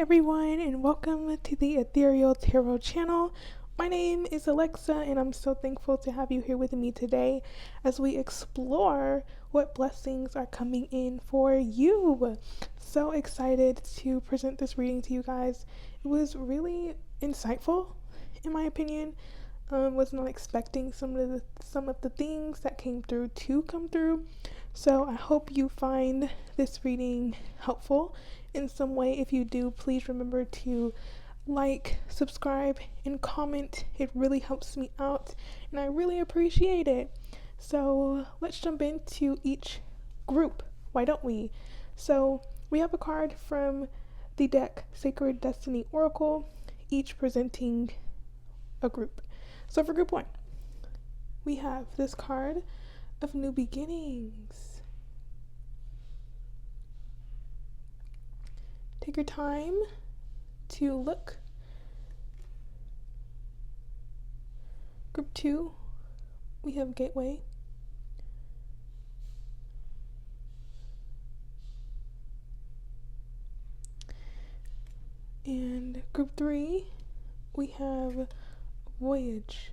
everyone, and welcome to the Ethereal Tarot channel. My name is Alexa, and I'm so thankful to have you here with me today as we explore what blessings are coming in for you. So excited to present this reading to you guys. It was really insightful, in my opinion. Was not expecting some of the things that came through to come through. So I hope you find this reading helpful in some way. If you do, please remember to like, subscribe, and comment. It really helps me out, and I really appreciate it. So let's jump into each group. Why don't we? So we have a card from the deck Sacred Destiny Oracle, each presenting a group. So for group one, we have this card of New Beginnings. Take your time to look. Group two, we have Gateway. And group three, we have Voyage.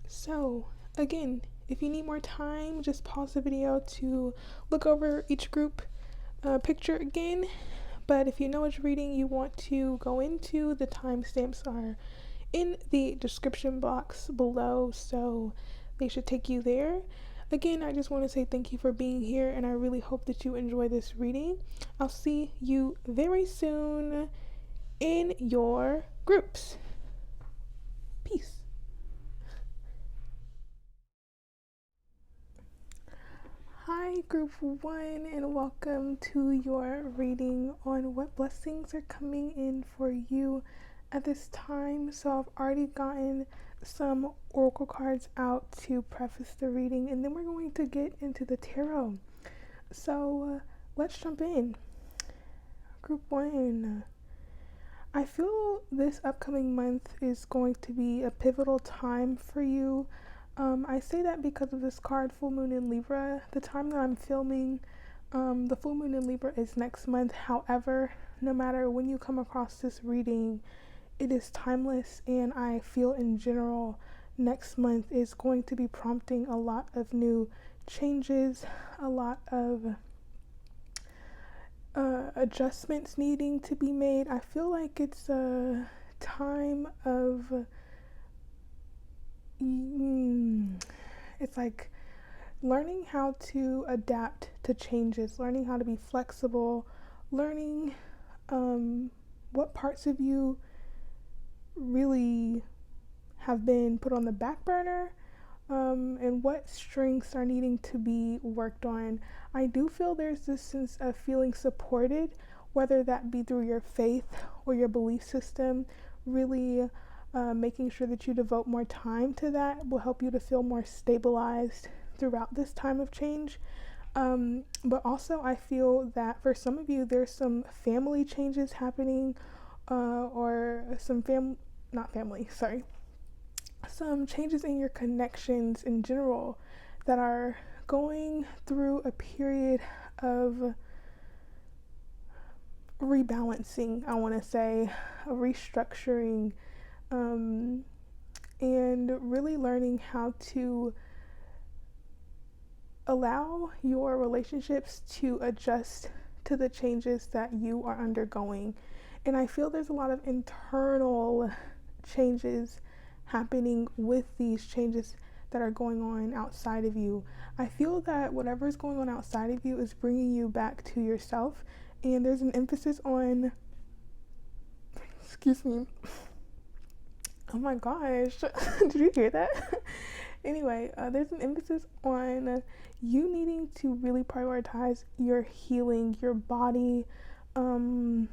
So again, if you need more time, just pause the video to look over each group picture again. But if you know which reading you want to go into, the timestamps are in the description box below, so they should take you there. Again, I just want to say thank you for being here, and I really hope that you enjoy this reading. I'll see you very soon in your groups. Peace. Hi, group one, and welcome to your reading on what blessings are coming in for you at this time. So I've already gotten some oracle cards out to preface the reading, and then we're going to get into the tarot. So let's jump in. Group one. I feel this upcoming month is going to be a pivotal time for you. I say that because of this card, Full Moon in Libra. The time that I'm filming, the Full Moon in Libra is next month. However, no matter when you come across this reading, it is timeless, and I feel in general next month is going to be prompting a lot of new changes, a lot of adjustments needing to be made. I feel like it's a time of it's like learning how to adapt to changes, learning how to be flexible, learning what parts of you really have been put on the back burner, and what strengths are needing to be worked on. I do feel there's this sense of feeling supported, whether that be through your faith or your belief system. Really making sure that you devote more time to that will help you to feel more stabilized throughout this time of change. But also I feel that for some of you, there's some family changes happening, or some some changes in your connections in general that are going through a period of rebalancing, I want to say, a restructuring, and really learning how to allow your relationships to adjust to the changes that you are undergoing. And I feel there's a lot of internal changes happening with these changes that are going on outside of you. I feel that whatever is going on outside of you is bringing you back to yourself, and there's an emphasis on, excuse me, oh my gosh, did you hear that? Anyway, there's an emphasis on you needing to really prioritize your healing, your body. There's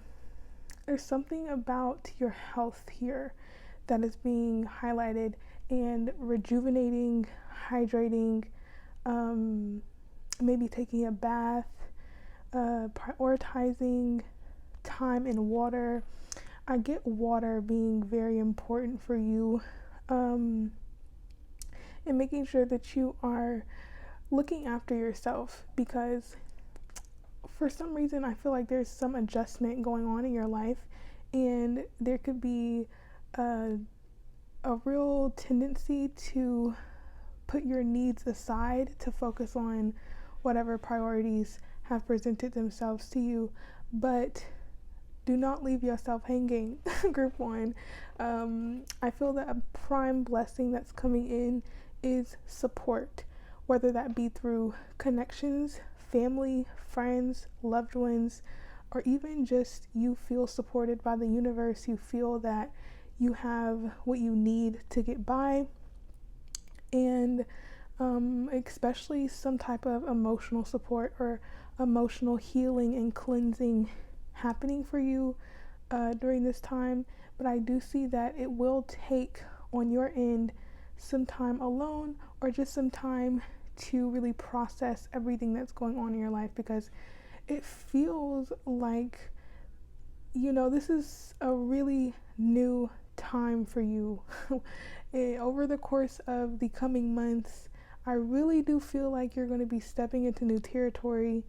something about your health here that is being highlighted, and rejuvenating, hydrating, maybe taking a bath, prioritizing time in water. I get water being very important for you, and making sure that you are looking after yourself, because for some reason I feel like there's some adjustment going on in your life, and there could be a real tendency to put your needs aside to focus on whatever priorities have presented themselves to you. But do not leave yourself hanging. Group one. I feel that a prime blessing that's coming in is support, whether that be through connections, family, friends, loved ones, or even just you feel supported by the universe. You feel that you have what you need to get by, and especially some type of emotional support or emotional healing and cleansing happening for you during this time. But I do see that it will take on your end some time alone, or just some time to really process everything that's going on in your life, because it feels like, this is a really new time for you. Over the course of the coming months, I really do feel like you're going to be stepping into new territory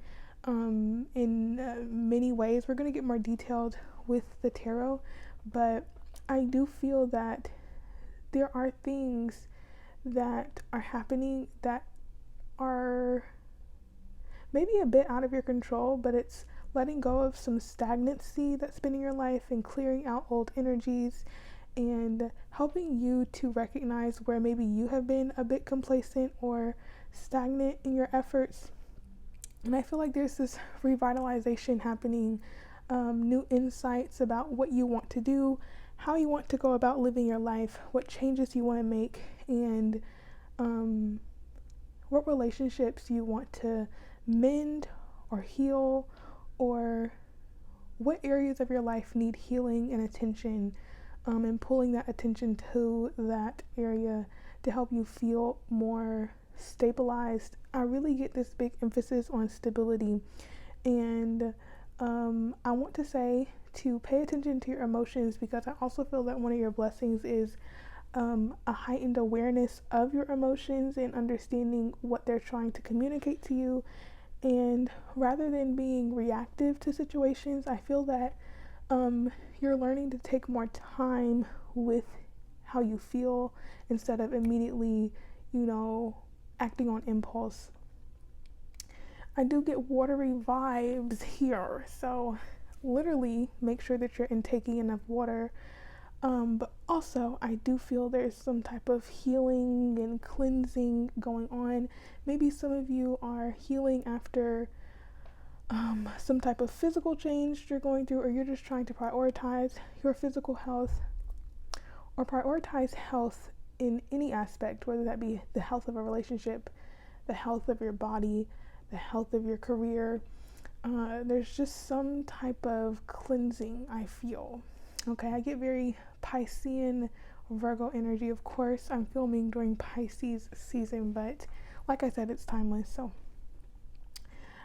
in many ways. We're going to get more detailed with the tarot, but I do feel that there are things that are happening that are maybe a bit out of your control, but it's letting go of some stagnancy that's been in your life and clearing out old energies and helping you to recognize where maybe you have been a bit complacent or stagnant in your efforts. And I feel like there's this revitalization happening, new insights about what you want to do, how you want to go about living your life, what changes you want to make, and what relationships you want to mend or heal, or what areas of your life need healing and attention, and pulling that attention to that area to help you feel more stabilized. I really get this big emphasis on stability, and I want to say to pay attention to your emotions, because I also feel that one of your blessings is a heightened awareness of your emotions and understanding what they're trying to communicate to you. And rather than being reactive to situations, I feel that you're learning to take more time with how you feel instead of immediately, acting on impulse. I do get watery vibes here, so literally make sure that you're intaking enough water. But also, I do feel there's some type of healing and cleansing going on. Maybe some of you are healing after some type of physical change you're going through, or you're just trying to prioritize your physical health or prioritize health in any aspect, whether that be the health of a relationship, the health of your body, the health of your career. There's just some type of cleansing, I feel. Okay, I get very Piscean Virgo energy. Of course, I'm filming during Pisces season, but like I said, it's timeless. So,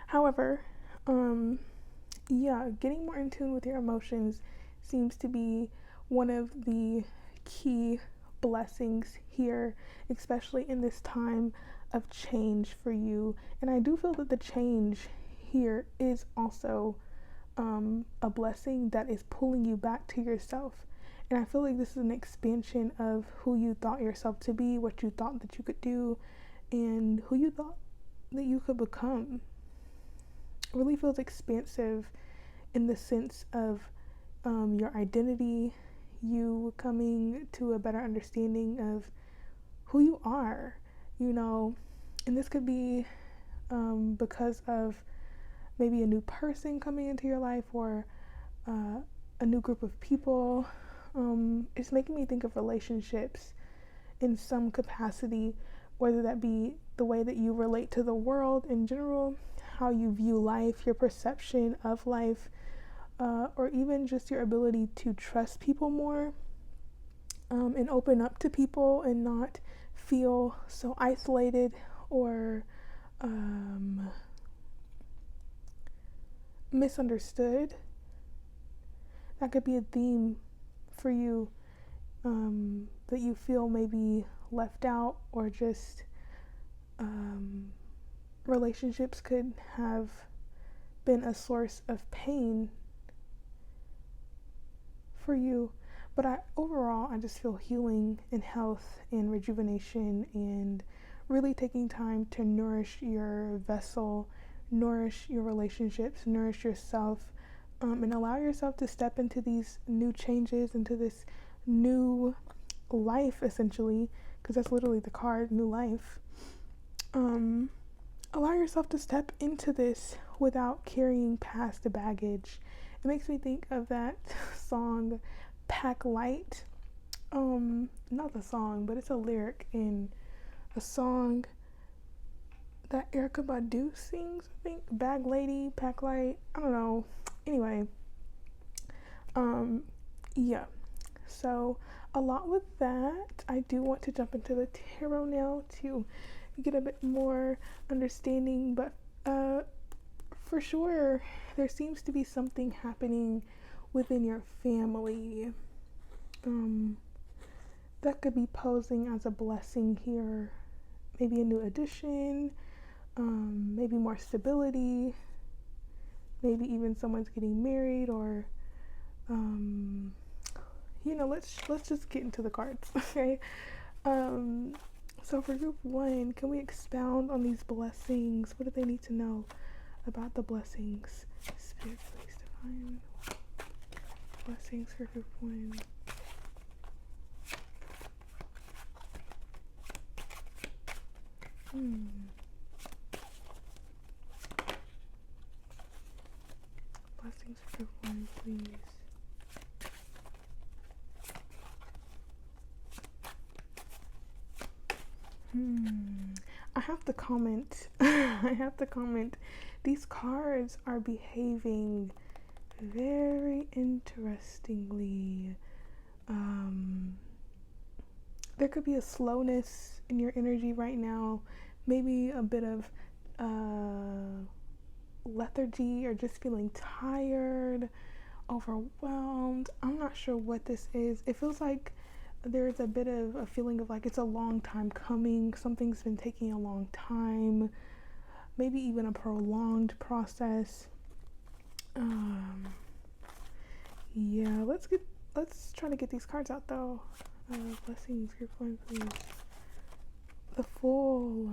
however, getting more in tune with your emotions seems to be one of the key blessings here, especially in this time of change for you. And I do feel that the change here is also a blessing that is pulling you back to yourself. And I feel like this is an expansion of who you thought yourself to be, what you thought that you could do, and who you thought that you could become. It really feels expansive in the sense of your identity, you coming to a better understanding of who you are, and this could be because of maybe a new person coming into your life, or a new group of people. It's making me think of relationships in some capacity, whether that be the way that you relate to the world in general, how you view life, your perception of life, or even just your ability to trust people more, and open up to people and not feel so isolated or misunderstood. That could be a theme for you, that you feel maybe left out, or just relationships could have been a source of pain for you. But overall, I just feel healing and health and rejuvenation, and really taking time to nourish your vessel, nourish your relationships, nourish yourself, and allow yourself to step into these new changes, into this new life, essentially, because that's literally the card, new life. Allow yourself to step into this without carrying past the baggage. It makes me think of that song, Pack Light. Not the song, but it's a lyric in a song that Erykah Badu sings, I think. Bag Lady, Pack Light, I don't know. Anyway, yeah. So a lot with that. I do want to jump into the tarot now to get a bit more understanding, but for sure there seems to be something happening within your family that could be posing as a blessing here. Maybe a new addition, maybe more stability, maybe even someone's getting married, or let's just get into the cards. Okay. So for group 1, can we expound on these blessings? What do they need to know about the blessings? Spirit, please divine blessings for group 1. Blessings for group 1, please. I have to comment. These cards are behaving very interestingly. There could be a slowness in your energy right now, maybe a bit of lethargy, or just feeling tired, overwhelmed. I'm not sure what this is. It feels like there's a bit of a feeling of like it's a long time coming. Something's been taking a long time, maybe even a prolonged process. Yeah, let's try to get these cards out though. Blessings, group 1, please. The Fool.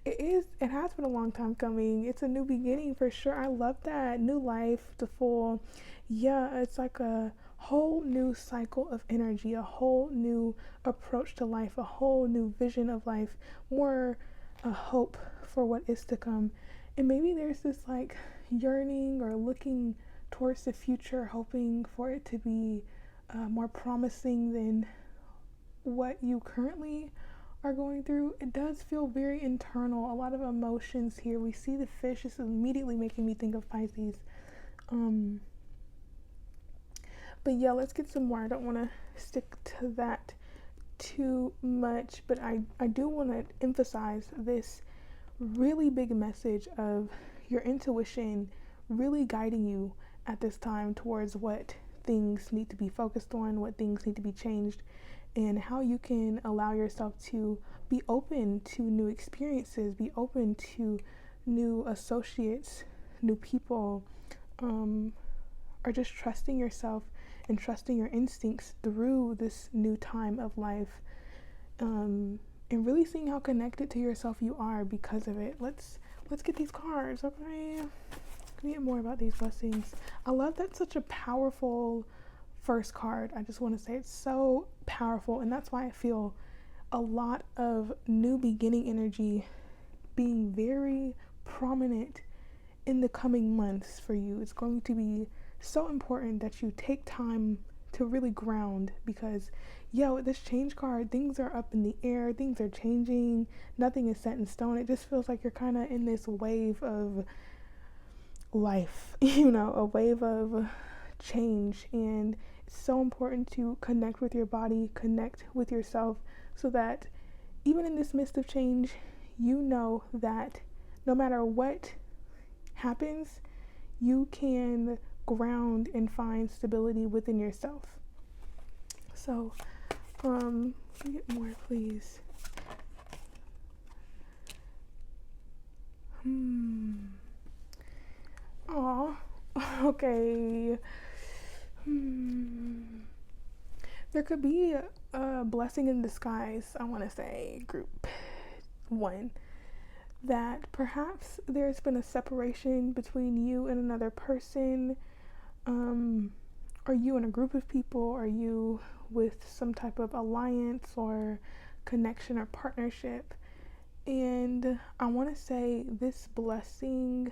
It has been a long time coming. It's a new beginning for sure. I love that. New life, the Fool. Yeah, it's like a whole new cycle of energy, a whole new approach to life, a whole new vision of life, more a hope for what is to come. And maybe there's this like yearning or looking towards the future, hoping for it to be more promising than what you currently are going through. It does feel very internal, a lot of emotions here. We see the fish. This is immediately making me think of Pisces. But yeah, let's get some more. I don't want to stick to that too much, but I do want to emphasize this really big message of your intuition really guiding you at this time towards what things need to be focused on, what things need to be changed, and how you can allow yourself to be open to new experiences, be open to new associates, new people, or just trusting yourself and trusting your instincts through this new time of life, and really seeing how connected to yourself you are because of it. Let's get these cards, okay? Can we get more about these blessings? I love that. Such a powerful first card. I just want to say it's so powerful, and that's why I feel a lot of new beginning energy being very prominent in the coming months for you. It's going to be so important that you take time to really ground, because with this change card, things are up in the air, things are changing, nothing is set in stone. It just feels like you're kind of in this wave of life, a wave of change, and it's so important to connect with your body, connect with yourself, so that even in this midst of change, you know that no matter what happens, you can ground and find stability within yourself. So, can we get more, please? Aw. Okay. There could be a blessing in disguise, I want to say, group one, that perhaps there's been a separation between you and another person, or you and a group of people, or you with some type of alliance or connection or partnership. And I want to say this blessing,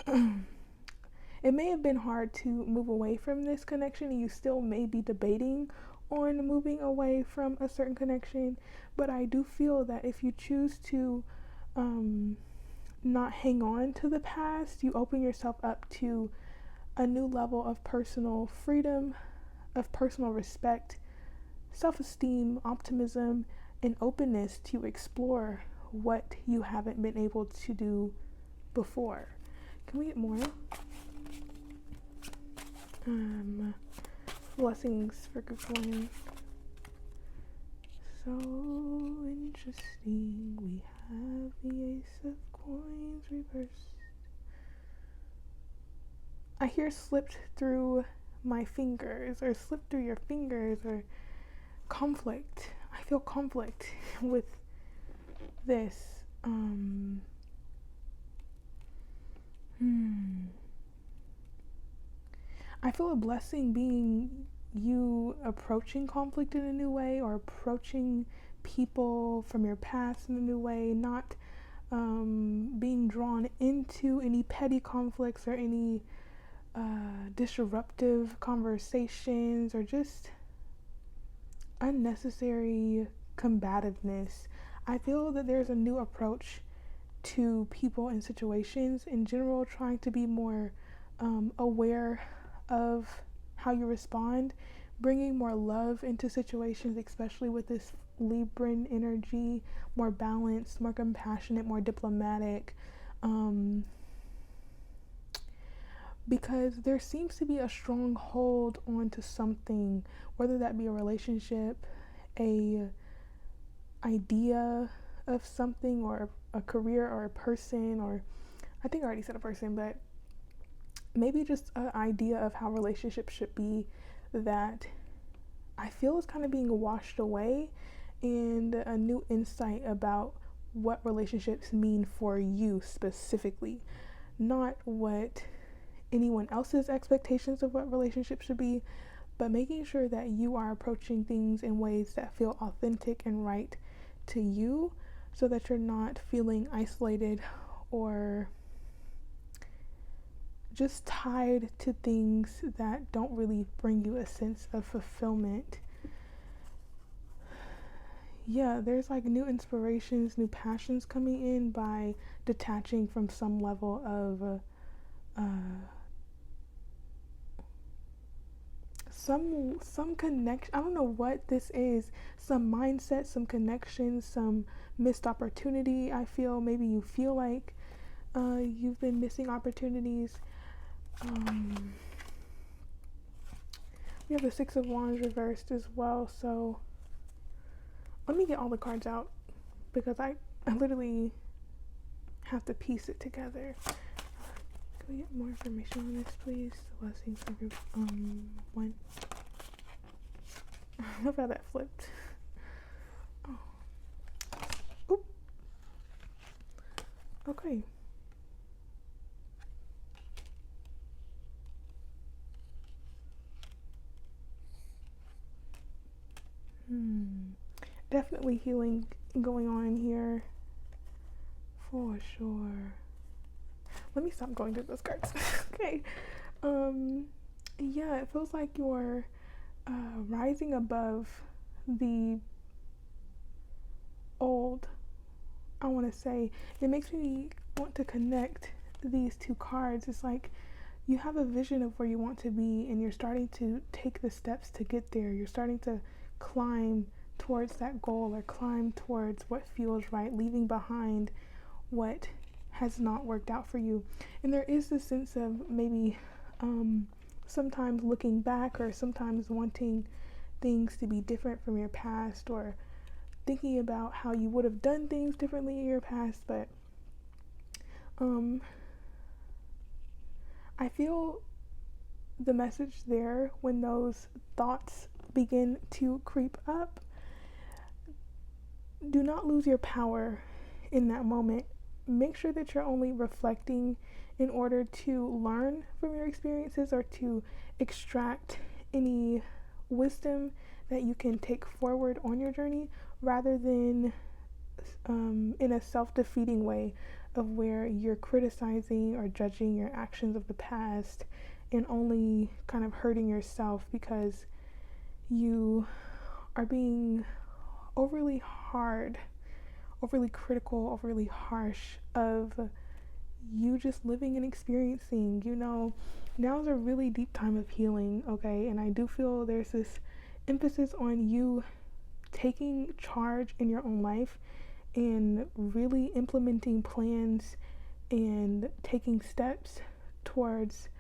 it may have been hard to move away from this connection, and you still may be debating on moving away from a certain connection. But I do feel that if you choose to not hang on to the past, you open yourself up to a new level of personal freedom, of personal respect, self-esteem, optimism, and openness to explore what you haven't been able to do before. Can we get more? Blessings for group one. So interesting. We have the Ace of Coins reversed. I hear slipped through my fingers, or slipped through your fingers, or conflict. I feel conflict with this. I feel a blessing being you approaching conflict in a new way, or approaching people from your past in a new way, not being drawn into any petty conflicts or any disruptive conversations or just unnecessary combativeness. I feel that there's a new approach to people and situations in general, trying to be more aware of how you respond, bringing more love into situations, especially with this Libran energy, more balanced, more compassionate, more diplomatic, because there seems to be a strong hold onto something, whether that be a relationship, a idea of something, or a career, or a person, or I think I already said a person, but maybe just an idea of how relationships should be, that I feel is kind of being washed away, and a new insight about what relationships mean for you specifically, not what anyone else's expectations of what relationships should be, but making sure that you are approaching things in ways that feel authentic and right to you, so that you're not feeling isolated or just tied to things that don't really bring you a sense of fulfillment. Yeah, there's like new inspirations, new passions coming in by detaching from some level of some connection. I don't know what this is. Some mindset, some connection, some missed opportunity. I feel maybe you feel like you've been missing opportunities. We have the Six of Wands reversed as well, so let me get all the cards out, because I literally have to piece it together. Can we get more information on this, please? The blessings for group one. I love how that flipped. Oh. Oop. Okay. Definitely healing going on here, for sure. Let me stop going through those cards. Okay. Yeah, it feels like you're rising above the old, I want to say. It makes me want to connect these two cards. It's like you have a vision of where you want to be, and you're starting to take the steps to get there. You're starting to climb towards that goal, or climb towards what feels right, leaving behind what has not worked out for you. And there is this sense of maybe sometimes looking back, or sometimes wanting things to be different from your past, or thinking about how you would have done things differently in your past. But I feel the message there when those thoughts begin to creep up. Do not lose your power in that moment. Make sure that you're only reflecting in order to learn from your experiences or to extract any wisdom that you can take forward on your journey, rather than in a self-defeating way of where you're criticizing or judging your actions of the past and only kind of hurting yourself because you are being overly hard, overly critical, overly harsh of you just living and experiencing. Now is a really deep time of healing, okay? And I do feel there's this emphasis on you taking charge in your own life and really implementing plans and taking steps towards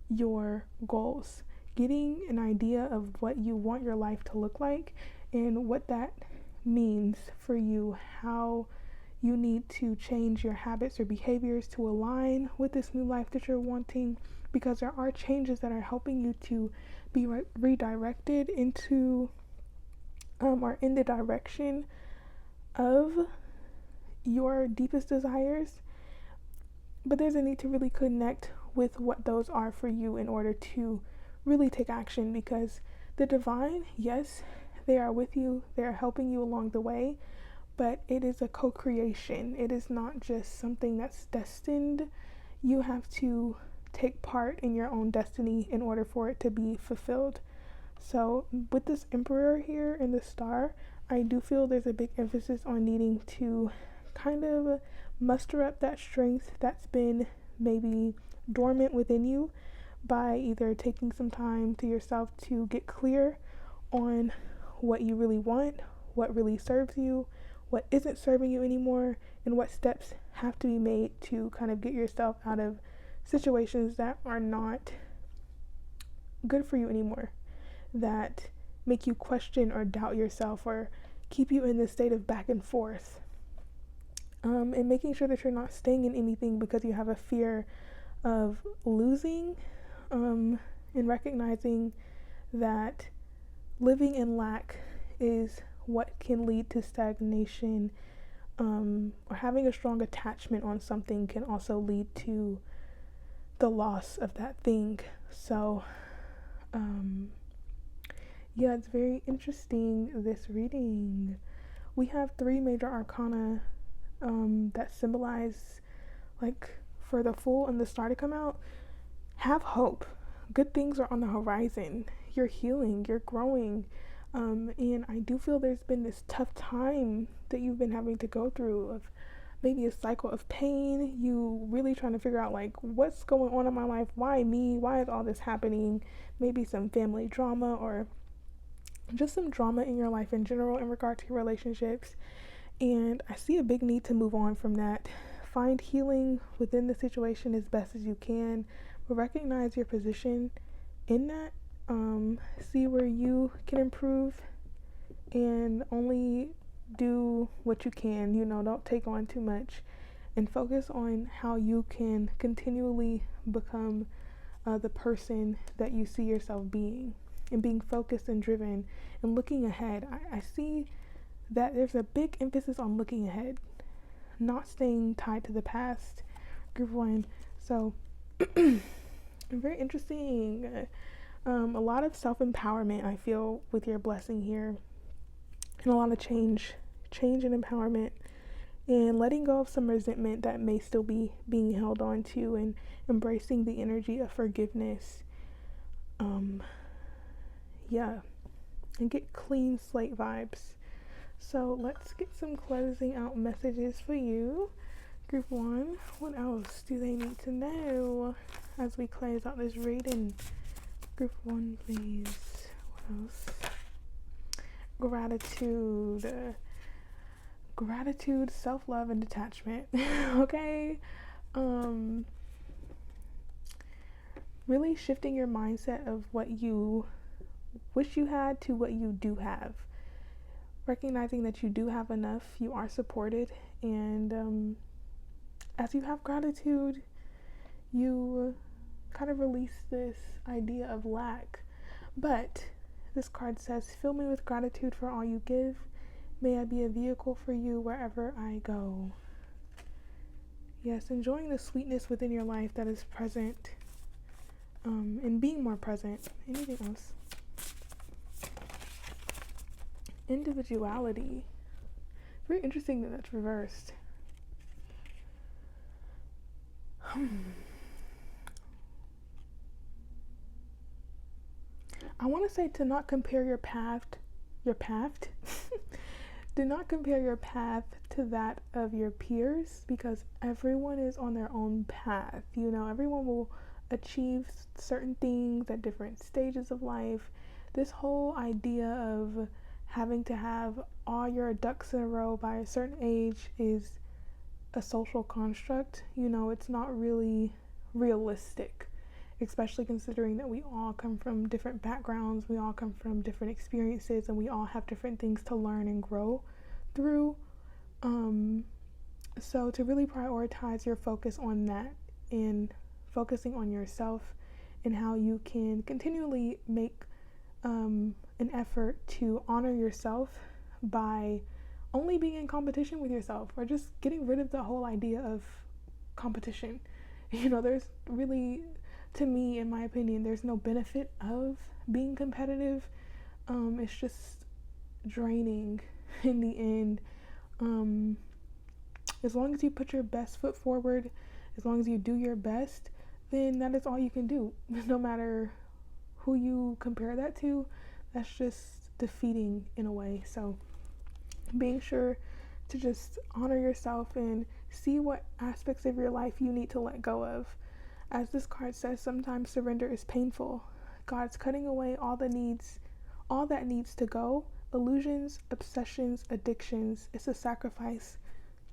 your goals, getting an idea of what you want your life to look like and what that means for you, how you need to change your habits or behaviors to align with this new life that you're wanting, because there are changes that are helping you to be redirected into or in the direction of your deepest desires. But there's a need to really connect with what those are for you in order to really take action, because the divine, yes, they are with you, they are helping you along the way, but it is a co-creation. It is not just something that's destined. You have to take part in your own destiny in order for it to be fulfilled. So with this Emperor here in the star, I do feel there's a big emphasis on needing to kind of muster up that strength that's been maybe dormant within you by either taking some time to yourself to get clear on what you really want, what really serves you, what isn't serving you anymore, and what steps have to be made to kind of get yourself out of situations that are not good for you anymore, that make you question or doubt yourself or keep you in this state of back and forth. And making sure that you're not staying in anything because you have a fear of losing, and recognizing that living in lack is what can lead to stagnation, or having a strong attachment on something can also lead to the loss of that thing. So yeah, it's very interesting, this reading. We have 3 major arcana that symbolize, like, for the Fool and the Star to come out. Have hope. Good things are on the horizon. You're healing, you're growing. And I do feel there's been this tough time that you've been having to go through of maybe a cycle of pain. You really trying to figure out, like, what's going on in my life? Why me? Why is all this happening? Maybe some family drama or just some drama in your life in general in regard to your relationships. And I see a big need to move on from that. Find healing within the situation as best as you can, but recognize your position in that. See where you can improve and only do what you can. Don't take on too much, and focus on how you can continually become the person that you see yourself being, and being focused and driven and looking ahead. I see that there's a big emphasis on looking ahead, not staying tied to the past. Group 1. So very interesting. A lot of self-empowerment, I feel, with your blessing here, and a lot of change and empowerment, and letting go of some resentment that may still be being held on to, and embracing the energy of forgiveness. Yeah, and get clean slate vibes. So let's get some closing out messages for you. Group 1, what else do they need to know as we close out this reading? Group 1, please. What else? Gratitude, self-love, and detachment. Okay? Really shifting your mindset of what you wish you had to what you do have. Recognizing that you do have enough, you are supported, and as you have gratitude, you kind of release this idea of lack. But this card says, fill me with gratitude for all you give. May I be a vehicle for you wherever I go. Yes, enjoying the sweetness within your life that is present, and being more present. Anything else? Individuality. Very interesting that that's reversed. I want to say to not compare your path do not compare your path to that of your peers, because everyone is on their own path. You know, everyone will achieve certain things at different stages of life. This whole idea of having to have all your ducks in a row by a certain age is a social construct. You know, it's not really realistic, especially considering that we all come from different backgrounds, we all come from different experiences, and we all have different things to learn and grow through. So to really prioritize your focus on that and focusing on yourself and how you can continually make an effort to honor yourself by only being in competition with yourself, or just getting rid of the whole idea of competition. You know, there's really, to me, in my opinion, there's no benefit of being competitive. It's just draining in the end. As long as you put your best foot forward, as long as you do your best, then that is all you can do. No matter who you compare that to, that's just defeating in a way. So being sure to just honor yourself and see what aspects of your life you need to let go of. As this card says, sometimes surrender is painful. God's cutting away all that needs to go. Illusions, obsessions, addictions. It's a sacrifice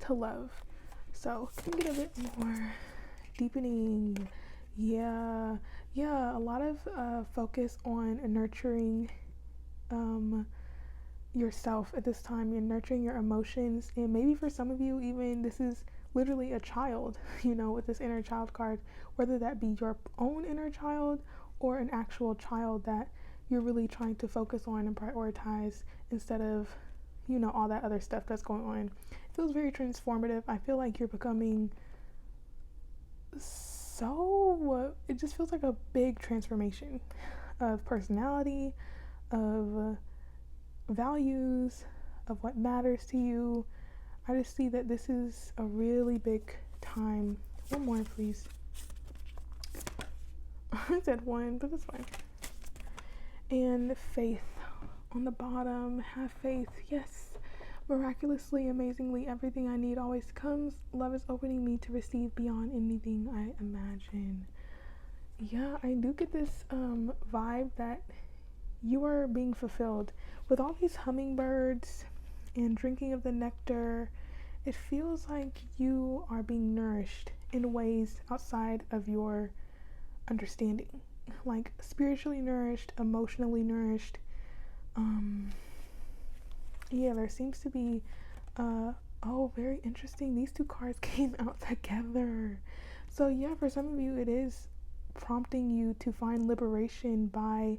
to love. So can we get a bit more deepening? Yeah, a lot of focus on nurturing yourself at this time. You're nurturing your emotions, and maybe for some of you, even this is literally a child, you know, with this inner child card, whether that be your own inner child or an actual child that you're really trying to focus on and prioritize instead of, you know, all that other stuff that's going on. It feels very transformative. I feel like you're becoming it just feels like a big transformation of personality, of values, of what matters to you. I just see that this is a really big time. One more, please. I said one, but that's fine. And faith on the bottom. Have faith. Yes. Miraculously, amazingly, everything I need always comes. Love is opening me to receive beyond anything I imagine. Yeah, I do get this vibe that you are being fulfilled. With all these hummingbirds and drinking of the nectar, it feels like you are being nourished in ways outside of your understanding. Like spiritually nourished, emotionally nourished. Yeah, there seems to be, very interesting. These two cards came out together. So yeah, for some of you, it is prompting you to find liberation by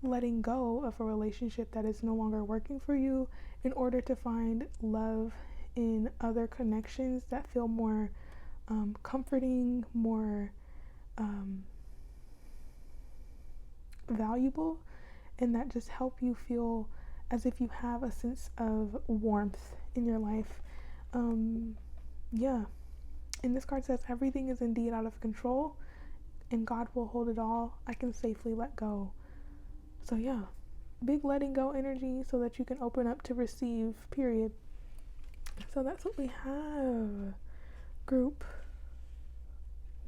letting go of a relationship that is no longer working for you in order to find love in other connections that feel more comforting, more valuable, and that just help you feel as if you have a sense of warmth in your life. And this card says, everything is indeed out of control and God will hold it all. I can safely let go. So yeah, big letting go energy so that you can open up to receive, period. So that's what we have, group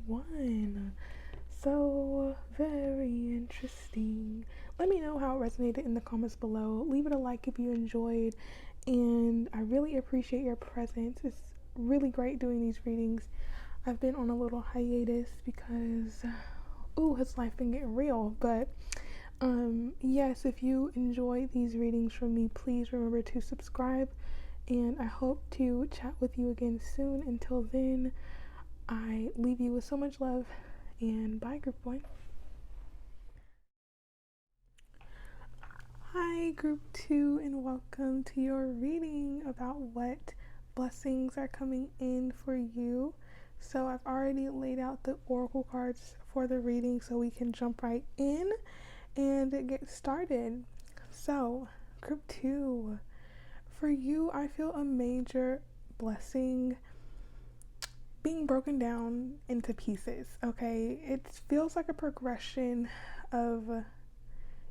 1. So very interesting. Let me know how it resonated in the comments below. Leave it a like if you enjoyed, and I really appreciate your presence. It's really great doing these readings. I've been on a little hiatus because has life been getting real, but yes, if you enjoy these readings from me, please remember to subscribe, and I hope to chat with you again soon. Until then, I leave you with so much love, and bye, Group 1. Hi, Group 2, and welcome to your reading about what blessings are coming in for you. So I've already laid out the oracle cards for the reading so we can jump right in and get started. So, Group 2, for you, I feel a major blessing being broken down into pieces, okay? It feels like a progression of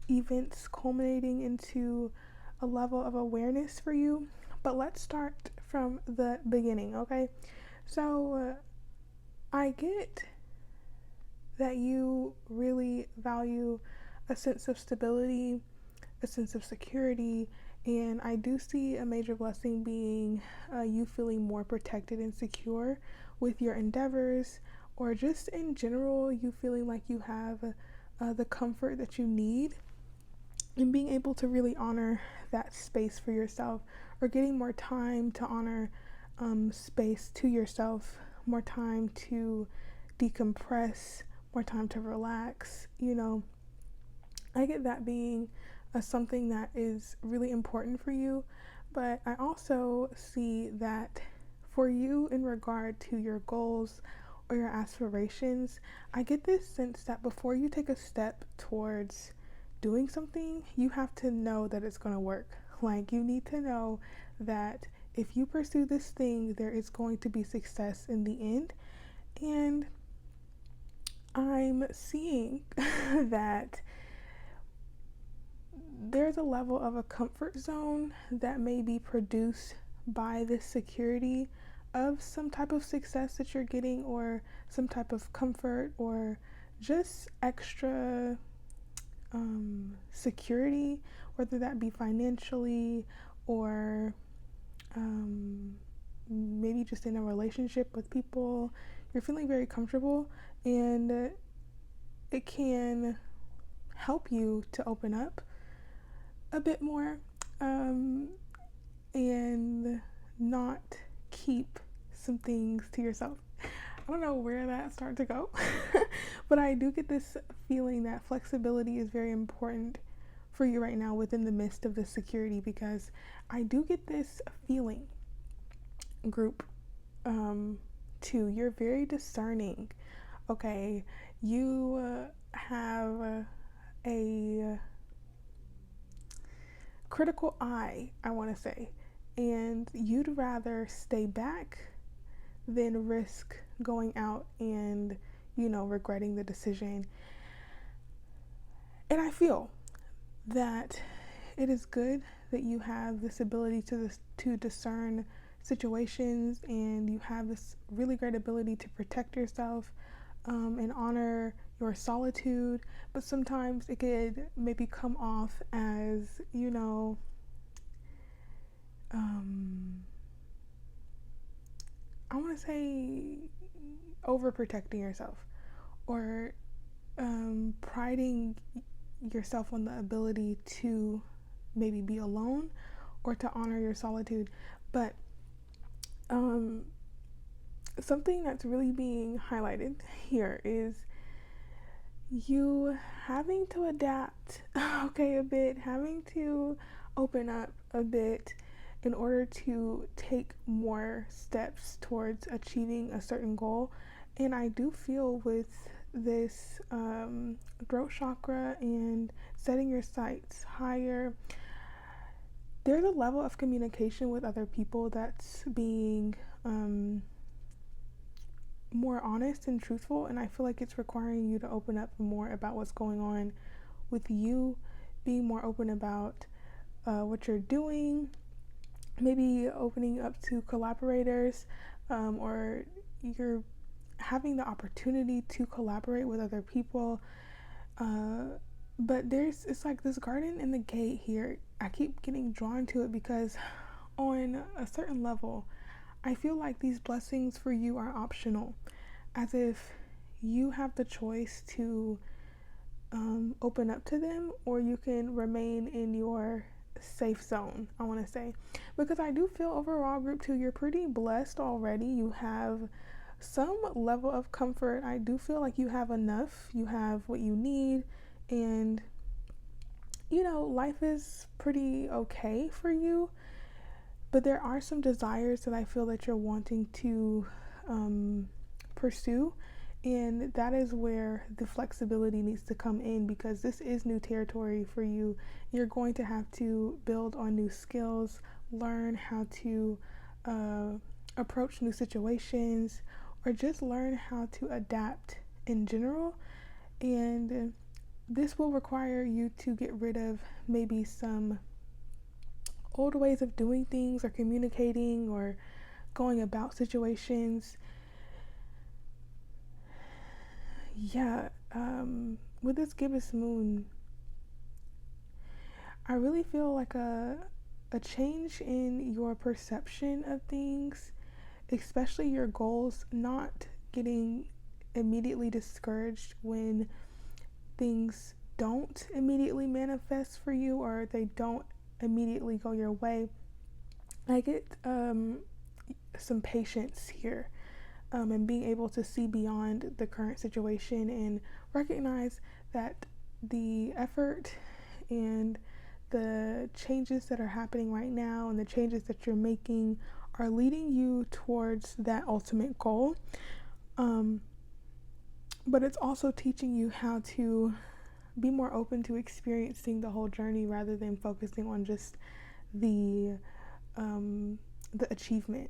events culminating into a level of awareness for you. But let's start from the beginning, okay? So, I get that you really value a sense of stability, a sense of security, and I do see a major blessing being you feeling more protected and secure with your endeavors, or just in general, you feeling like you have the comfort that you need, and being able to really honor that space for yourself, or getting more time to honor space to yourself, more time to decompress, more time to relax. I get that being something that is really important for you, but I also see that for you, in regard to your goals or your aspirations, I get this sense that before you take a step towards doing something, you have to know that it's going to work. Like, you need to know that if you pursue this thing, there is going to be success in the end. And I'm seeing that there's a level of a comfort zone that may be produced by this security of some type of success that you're getting, or some type of comfort, or just extra security, whether that be financially, or maybe just in a relationship with people. You're feeling very comfortable, and it can help you to open up a bit more, and not keep some things to yourself. I don't know where that started to go, but I do get this feeling that flexibility is very important for you right now within the midst of the security, because I do get this feeling, Group 2, you're very discerning, okay? You have a critical eye, I want to say, and you'd rather stay back than risk going out and regretting the decision. And I feel that it is good that you have this ability to discern situations, and you have this really great ability to protect yourself and honor your solitude. But sometimes it could maybe come off as I want to say overprotecting yourself, or priding yourself on the ability to maybe be alone, or to honor your solitude. But something that's really being highlighted here is you having to adapt, okay, a bit, having to open up a bit in order to take more steps towards achieving a certain goal. And I do feel with this throat chakra and setting your sights higher, there's a level of communication with other people that's being more honest and truthful, and I feel like it's requiring you to open up more about what's going on with you, being more open about what you're doing, maybe opening up to collaborators, or you're having the opportunity to collaborate with other people, but it's like this garden in the gate here. I keep getting drawn to it because on a certain level, I feel like these blessings for you are optional, as if you have the choice to open up to them, or you can remain in your safe zone, I want to say. Because I do feel overall, Group 2, you're pretty blessed already. You have some level of comfort. I do feel like you have enough, you have what you need, and life is pretty okay for you. But there are some desires that I feel that you're wanting to pursue, and that is where the flexibility needs to come in, because this is new territory for you. You're going to have to build on new skills, learn how to approach new situations, or just learn how to adapt in general. And this will require you to get rid of maybe some old ways of doing things or communicating or going about situations. With this gibbous moon, I really feel like a change in your perception of things, especially your goals, not getting immediately discouraged when things don't immediately manifest for you or they don't immediately go your way. I get some patience here, and being able to see beyond the current situation and recognize that the effort and the changes that are happening right now and the changes that you're making are leading you towards that ultimate goal. But it's also teaching you how to be more open to experiencing the whole journey rather than focusing on just the achievement.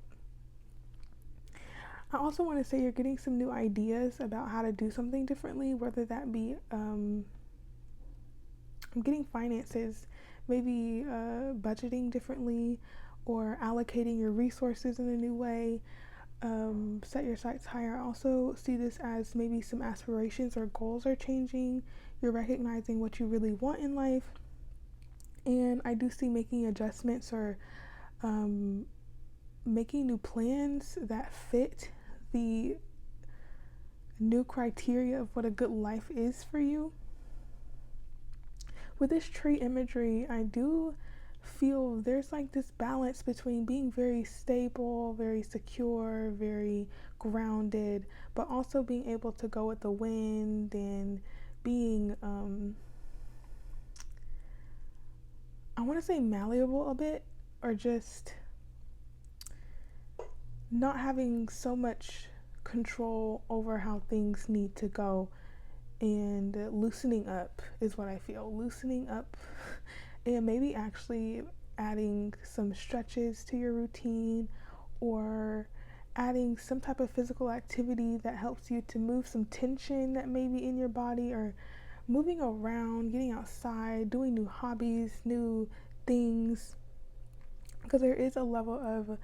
I also want to say you're getting some new ideas about how to do something differently, whether that be I'm getting finances, maybe budgeting differently or allocating your resources in a new way. Set your sights higher. I also see this as maybe some aspirations or goals are changing. You're recognizing what you really want in life. And I do see making adjustments or making new plans that fit the new criteria of what a good life is for you. With this tree imagery, I do feel there's like this balance between being very stable, very secure, very grounded, but also being able to go with the wind and being I want to say malleable a bit, or just not having so much control over how things need to go, and loosening up is what I feel. Loosening up and maybe actually adding some stretches to your routine, or adding some type of physical activity that helps you to move some tension that may be in your body, or moving around, getting outside, doing new hobbies, new things, because there is a level of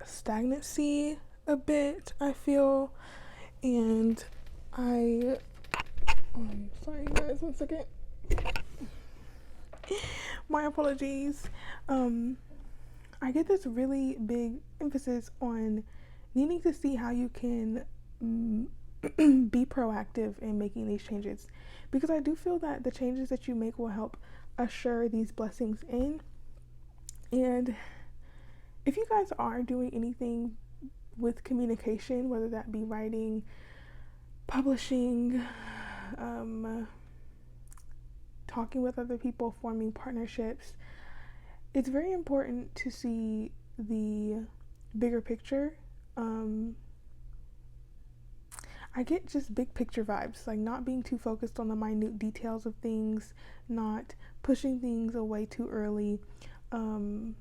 stagnancy a bit, I feel. And sorry guys, 1 second. My apologies. I get this really big emphasis on needing to see how you can be proactive in making these changes, because I do feel that the changes that you make will help usher these blessings in. And if you guys are doing anything with communication, whether that be writing, publishing, talking with other people, forming partnerships, it's very important to see the bigger picture. I get just big picture vibes, like not being too focused on the minute details of things, not pushing things away too early, and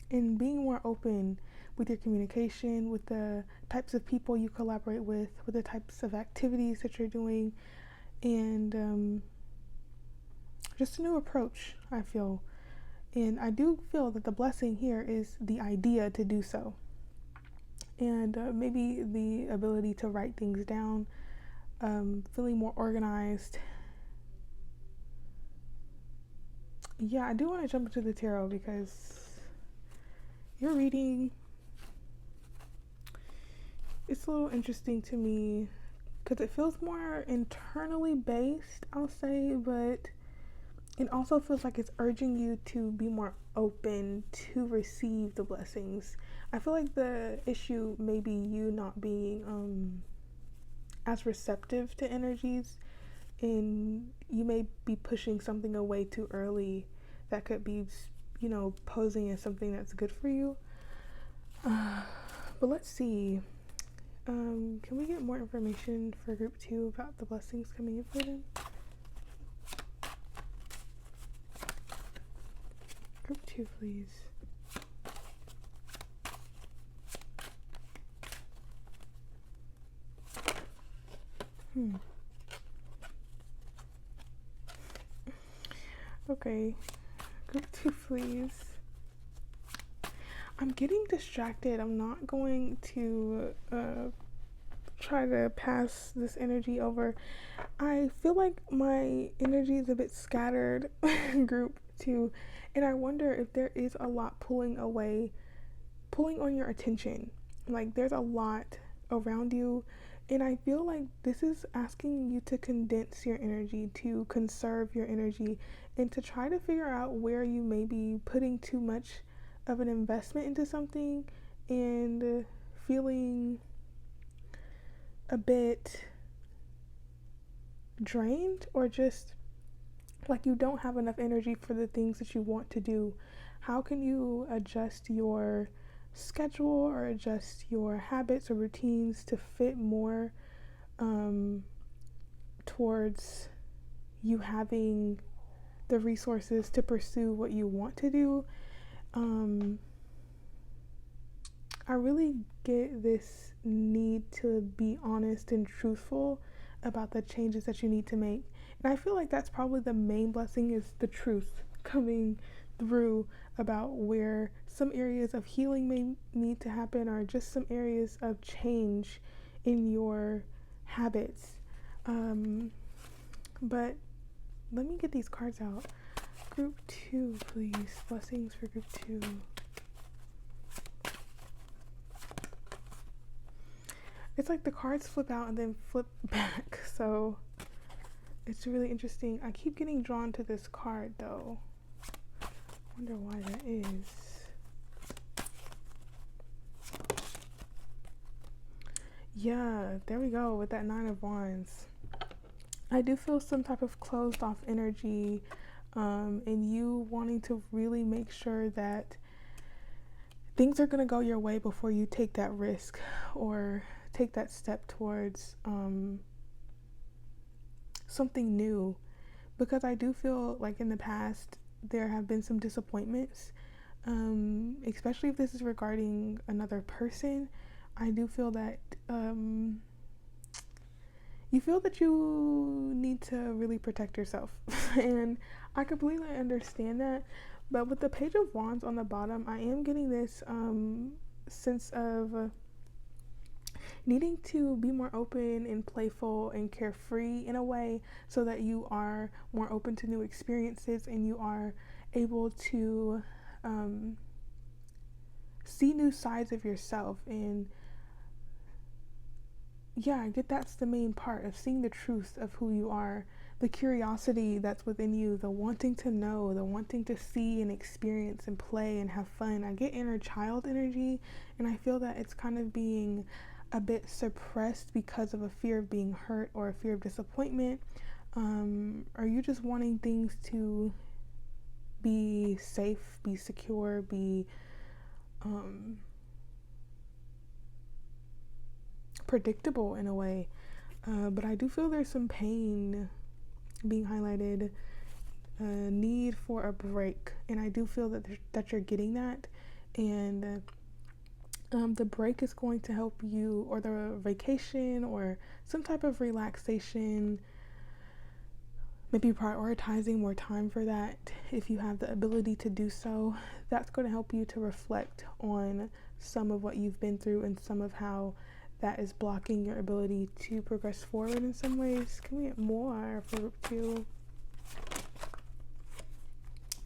being more open with your communication, with the types of people you collaborate with the types of activities that you're doing, and just a new approach, I feel. And I do feel that the blessing here is the idea to do so, and maybe the ability to write things down, feeling more organized. Yeah, I do want to jump into the tarot, because your reading, it's a little interesting to me, because it feels more internally based, I'll say, but it also feels like it's urging you to be more open to receive the blessings. I feel like the issue may be you not being as receptive to energies, and you may be pushing something away too early that could be, posing as something that's good for you. But let's see. Can we get more information for group 2 about the blessings coming in for them? Group 2, please. Okay. Group 2, please. I'm getting distracted. I'm not going to try to pass this energy over. I feel like my energy is a bit scattered, group 2, and I wonder if there is a lot pulling on your attention. Like there's a lot around you, and I feel like this is asking you to condense your energy, to conserve your energy, and to try to figure out where you may be putting too much of an investment into something and feeling a bit drained, or just like you don't have enough energy for the things that you want to do. How can you adjust your schedule or adjust your habits or routines to fit more towards you having the resources to pursue what you want to do? I really get this need to be honest and truthful about the changes that you need to make. And I feel like that's probably the main blessing, is the truth coming through about where some areas of healing may need to happen, or just some areas of change in your habits. But let me get these cards out. Group 2, please. Blessings for group 2. It's like the cards flip out and then flip back, so it's really interesting. I keep getting drawn to this card though. I wonder why that is. Yeah, there we go with that 9 of Wands. I do feel some type of closed off energy, and you wanting to really make sure that things are going to go your way before you take that risk or take that step towards something new. Because I do feel like in the past there have been some disappointments, especially if this is regarding another person. I do feel that you feel that you need to really protect yourself. And I completely understand that. But with the Page of Wands on the bottom, I am getting this sense of needing to be more open and playful and carefree in a way, so that you are more open to new experiences and you are able to see new sides of yourself. And yeah, I get that's the main part of seeing the truth of who you are, the curiosity that's within you, the wanting to know, the wanting to see and experience and play and have fun. I get inner child energy, and I feel that it's kind of being a bit suppressed because of a fear of being hurt or a fear of disappointment. Are you just wanting things to be safe, be secure, be predictable in a way? But I do feel there's some pain being highlighted, need for a break, and I do feel that you're getting that. And the break is going to help you, or the vacation or some type of relaxation, maybe prioritizing more time for that if you have the ability to do so. That's going to help you to reflect on some of what you've been through and some of how that is blocking your ability to progress forward in some ways. Can we get more for group 2?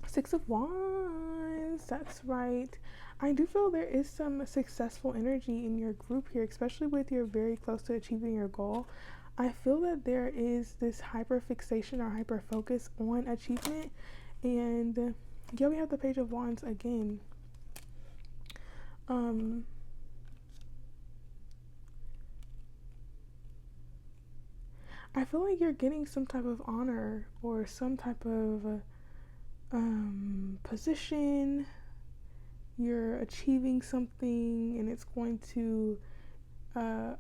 6 of Wands, that's right. I do feel there is some successful energy in your group here, especially with you're very close to achieving your goal. I feel that there is this hyperfixation or hyperfocus on achievement. And yeah, we have the Page of Wands again. I feel like you're getting some type of honor or some type of position. You're achieving something, and it's going to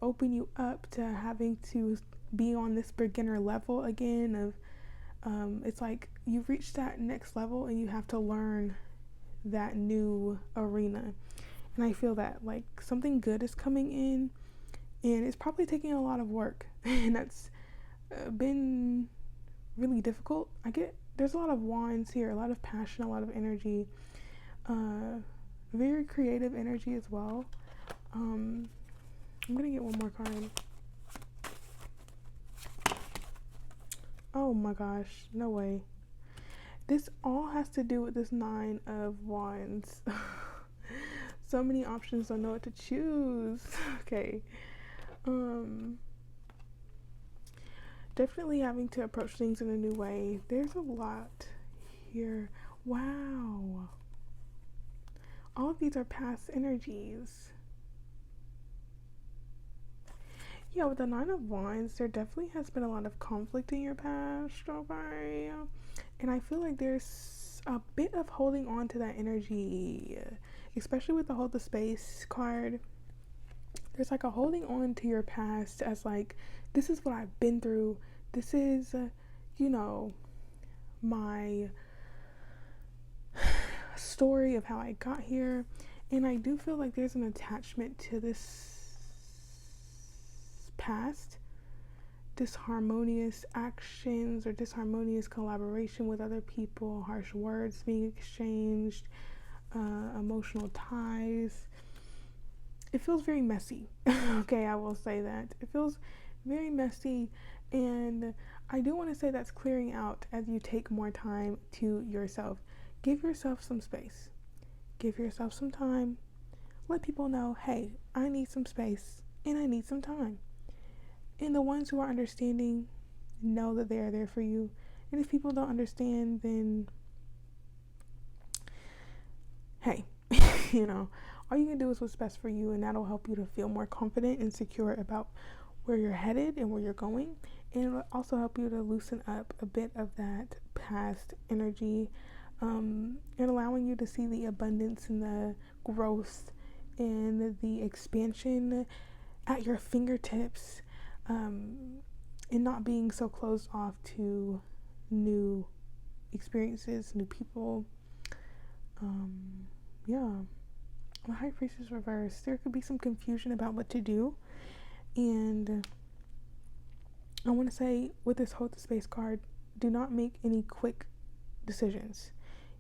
open you up to having to be on this beginner level again of it's like you've reached that next level and you have to learn that new arena. And I feel that like something good is coming in, and it's probably taking a lot of work and that's been really difficult. There's a lot of wands here, a lot of passion, a lot of energy, very creative energy as well. I'm gonna get one more card. Oh my gosh, no way. This all has to do with this 9 of Wands. So many options, don't know what to choose. Okay. Definitely having to approach things in a new way. There's a lot here. Wow. All of these are past energies. Yeah, with the 9 of Wands, there definitely has been a lot of conflict in your past, okay? And I feel like there's a bit of holding on to that energy, especially with the Hold the Space card. There's like a holding on to your past as like, this is what I've been through. This is, my story of how I got here. And I do feel like there's an attachment to this past, disharmonious actions or disharmonious collaboration with other people, harsh words being exchanged, emotional ties. It feels very messy. Okay, I will say that. It feels very messy, and I do want to say that's clearing out as you take more time to yourself. Give yourself some space. Give yourself some time. Let people know, hey, I need some space and I need some time. And the ones who are understanding know that they are there for you. And if people don't understand, then hey, all you can do is what's best for you, and that'll help you to feel more confident and secure about where you're headed and where you're going. And it'll also help you to loosen up a bit of that past energy, and allowing you to see the abundance and the growth and the expansion at your fingertips, and not being so closed off to new experiences, new people. The High Priestess reversed. There could be some confusion about what to do, and I want to say with this Hold the Space card, do not make any quick decisions.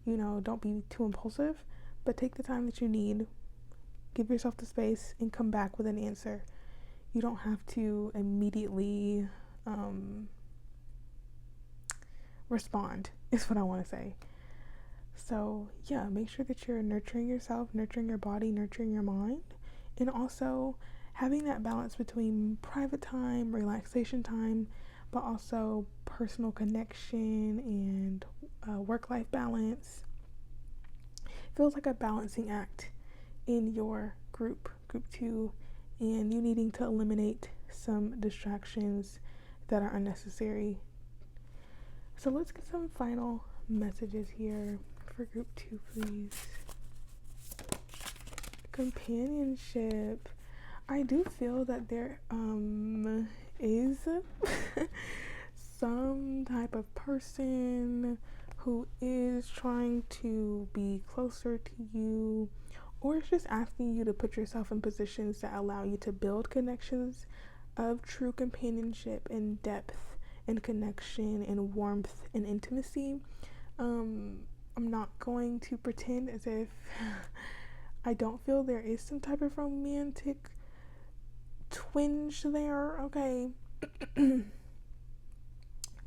Don't be too impulsive, but take the time that you need. Give yourself the space and come back with an answer. You don't have to immediately respond, is what I want to say. So yeah, make sure that you're nurturing yourself, nurturing your body, nurturing your mind, and also having that balance between private time, relaxation time, but also personal connection and work-life balance. It feels like a balancing act in your group 2, and you needing to eliminate some distractions that are unnecessary. So let's get some final messages here for group 2, please. Companionship. I do feel that there is some type of person who is trying to be closer to you, or is just asking you to put yourself in positions that allow you to build connections of true companionship and depth and connection and warmth and intimacy. I'm not going to pretend as if I don't feel there is some type of romantic twinge there, okay?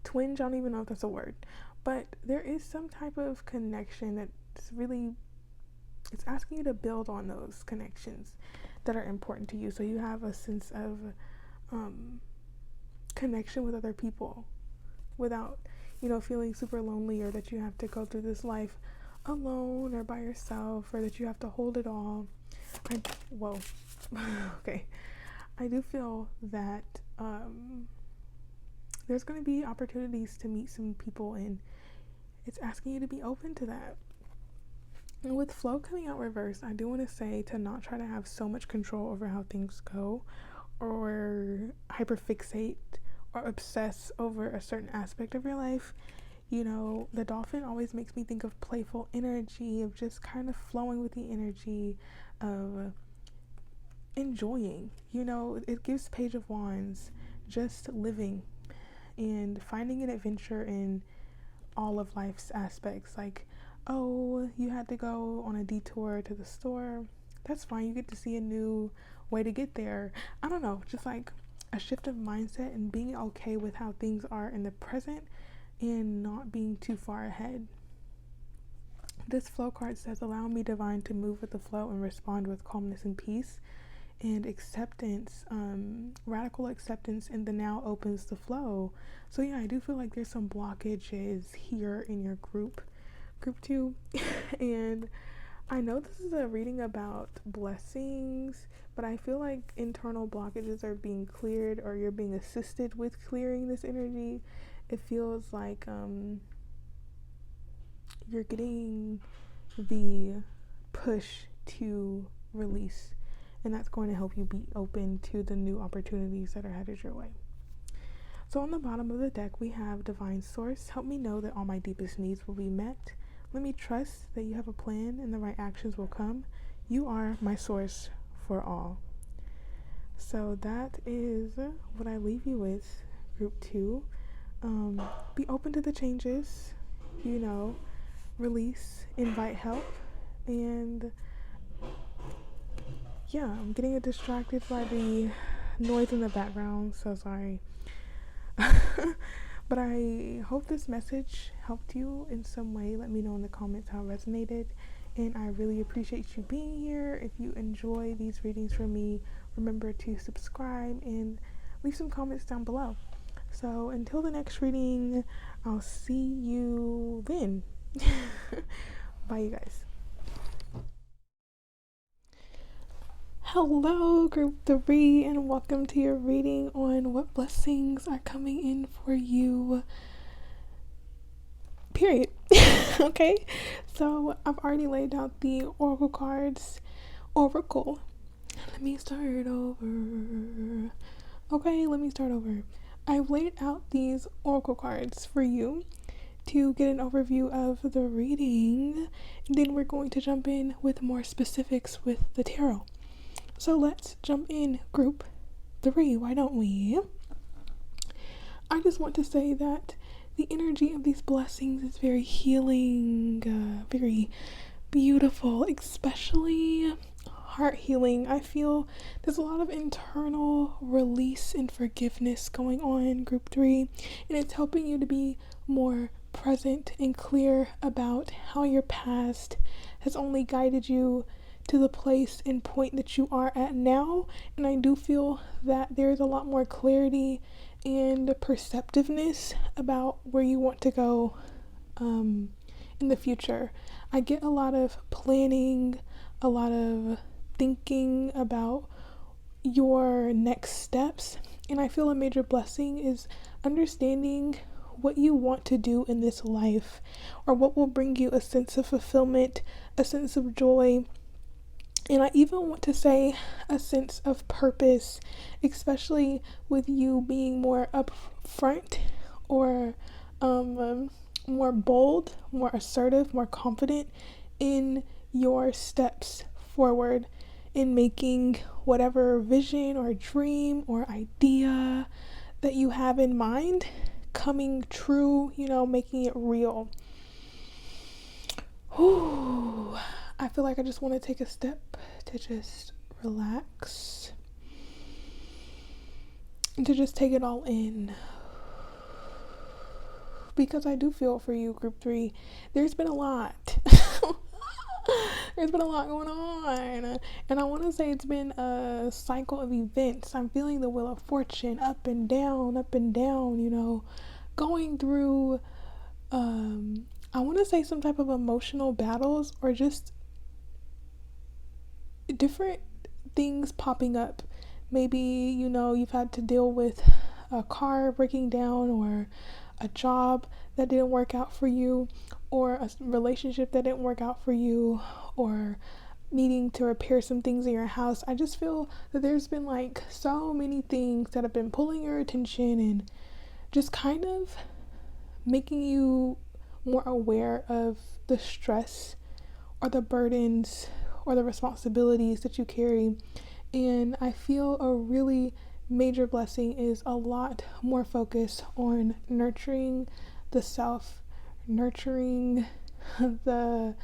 Twinge, I don't even know if that's a word, but there is some type of connection that's really, it's asking you to build on those connections that are important to you, so you have a sense of connection with other people without, feeling super lonely, or that you have to go through this life alone or by yourself, or that you have to hold it all. Okay. I do feel that there's going to be opportunities to meet some people, and it's asking you to be open to that. And with flow coming out reverse, I do want to say to not try to have so much control over how things go, or hyperfixate or obsess over a certain aspect of your life. The dolphin always makes me think of playful energy, of just kind of flowing with the energy, of enjoying. It gives Page of Wands, just living and finding an adventure in all of life's aspects. Like, oh, you had to go on a detour to the store. That's fine. You get to see a new way to get there. I don't know, just like a shift of mindset and being okay with how things are in the present and not being too far ahead. This flow card says, allow me, divine, to move with the flow and respond with calmness and peace and acceptance. Radical acceptance in the now opens the flow. So yeah, I do feel like there's some blockages here in your group 2. And I know this is a reading about blessings, but I feel like internal blockages are being cleared, or you're being assisted with clearing this energy. It feels like you're getting the push to release, and that's going to help you be open to the new opportunities that are headed your way. So on the bottom of the deck, we have Divine Source. Help me know that all my deepest needs will be met. Let me trust that you have a plan and the right actions will come. You are my source for all. So that is what I leave you with, group 2. Be open to the changes, release, invite help, and yeah, I'm getting distracted by the noise in the background, so sorry. But I hope this message helped you in some way. Let me know in the comments how it resonated, and I really appreciate you being here. If you enjoy these readings from me, remember to subscribe and leave some comments down below. So until the next reading, I'll see you then. Bye, you guys. Hello, group 3, and welcome to your reading on what blessings are coming in for you. Period. Okay, so I've already laid out the oracle cards. Oracle. Let me start over. I've laid out these oracle cards for you to get an overview of the reading, and then we're going to jump in with more specifics with the tarot. So let's jump in, group 3, why don't we? I just want to say that the energy of these blessings is very healing, very beautiful, especially heart healing. I feel there's a lot of internal release and forgiveness going on, group 3, and it's helping you to be more present and clear about how your past has only guided you to the place and point that you are at now. And I do feel that there's a lot more clarity and perceptiveness about where you want to go in the future. I get a lot of planning, a lot of thinking about your next steps, and I feel a major blessing is understanding what you want to do in this life, or what will bring you a sense of fulfillment, a sense of joy, and I even want to say a sense of purpose, especially with you being more upfront, or more bold, more assertive, more confident in your steps forward in making whatever vision or dream or idea that you have in mind coming true, making it real. Whew. I feel like I just want to take a step to just relax and to just take it all in, because I do feel for you, group 3. There's been a lot. There's been a lot going on. And I want to say it's been a cycle of events. I'm feeling the wheel of fortune up and down, going through, I want to say some type of emotional battles or just different things popping up. Maybe, you've had to deal with a car breaking down or a job that didn't work out for you or a relationship that didn't work out for you or needing to repair some things in your house. I just feel that there's been like so many things that have been pulling your attention and just kind of making you more aware of the stress or the burdens or the responsibilities that you carry. And I feel a really major blessing is a lot more focus on nurturing the self, nurturing the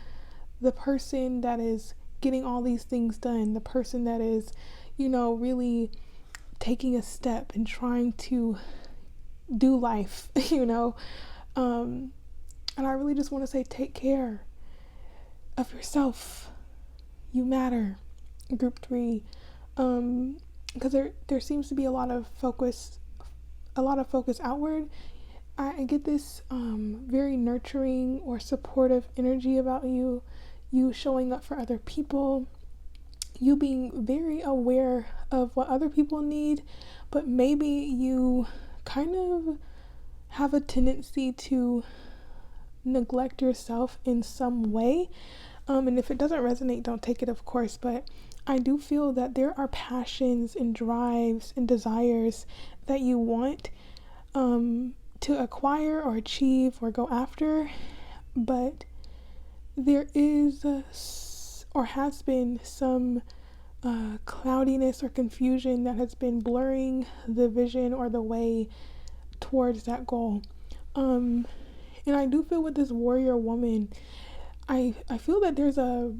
person that is getting all these things done, the person that is, really taking a step and trying to do life, and I really just want to say, take care of yourself. You matter. Group 3. Because there seems to be a lot of focus outward. I get this very nurturing or supportive energy about you showing up for other people, you being very aware of what other people need, but maybe you kind of have a tendency to neglect yourself in some way. And if it doesn't resonate, don't take it, of course, but I do feel that there are passions and drives and desires that you want to acquire or achieve or go after, but there is or has been some cloudiness or confusion that has been blurring the vision or the way towards that goal. And I do feel with this warrior woman, I feel that there's a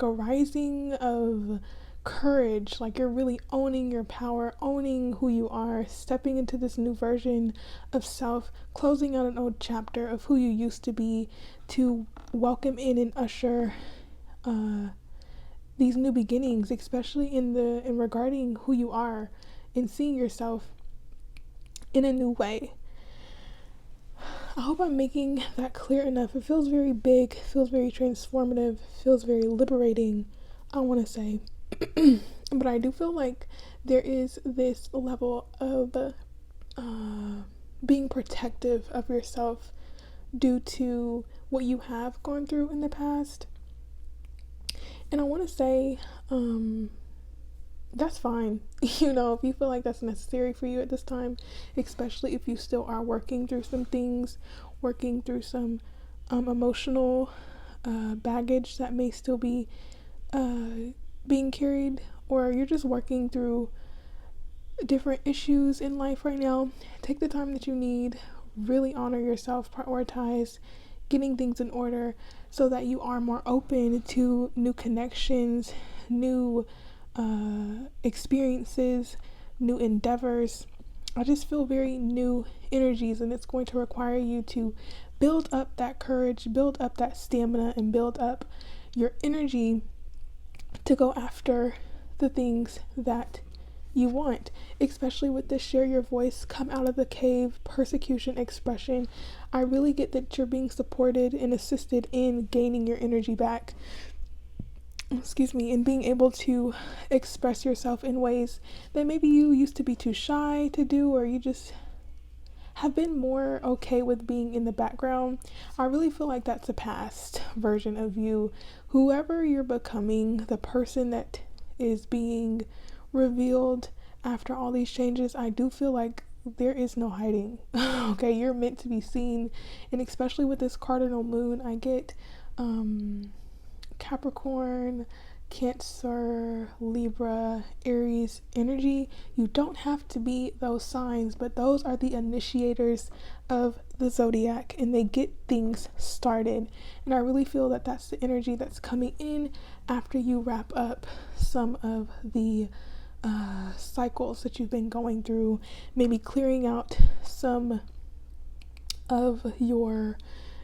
rising of courage, like you're really owning your power, owning who you are, stepping into this new version of self, closing out an old chapter of who you used to be to welcome in and usher these new beginnings, especially in regarding who you are and seeing yourself in a new way. I hope I'm making that clear enough. It feels very big, feels very transformative, feels very liberating, I want to say. But I do feel like there is this level of being protective of yourself due to what you have gone through in the past. And I want to say, that's fine. If you feel like that's necessary for you at this time, especially if you still are working through some things, working through some emotional baggage that may still be being carried, or you're just working through different issues in life right now. Take the time that you need, really honor yourself, prioritize getting things in order so that you are more open to new connections, new experiences, new endeavors. I just feel very new energies, and it's going to require you to build up that courage, build up that stamina, and build up your energy to go after the things that you want, especially with this share your voice, come out of the cave, persecution expression. I really get that you're being supported and assisted in gaining your energy back. And being able to express yourself in ways that maybe you used to be too shy to do, or you just have been more okay with being in the background. I really feel like that's a past version of you. Whoever you're becoming, the person that is being revealed after all these changes, I do feel like there is no hiding. Okay, you're meant to be seen. And especially with this cardinal moon, I get Capricorn, Cancer, Libra, Aries energy. You don't have to be those signs, but those are the initiators of the zodiac, and they get things started. And I really feel that that's the energy that's coming in after you wrap up some of the cycles that you've been going through, maybe clearing out some of your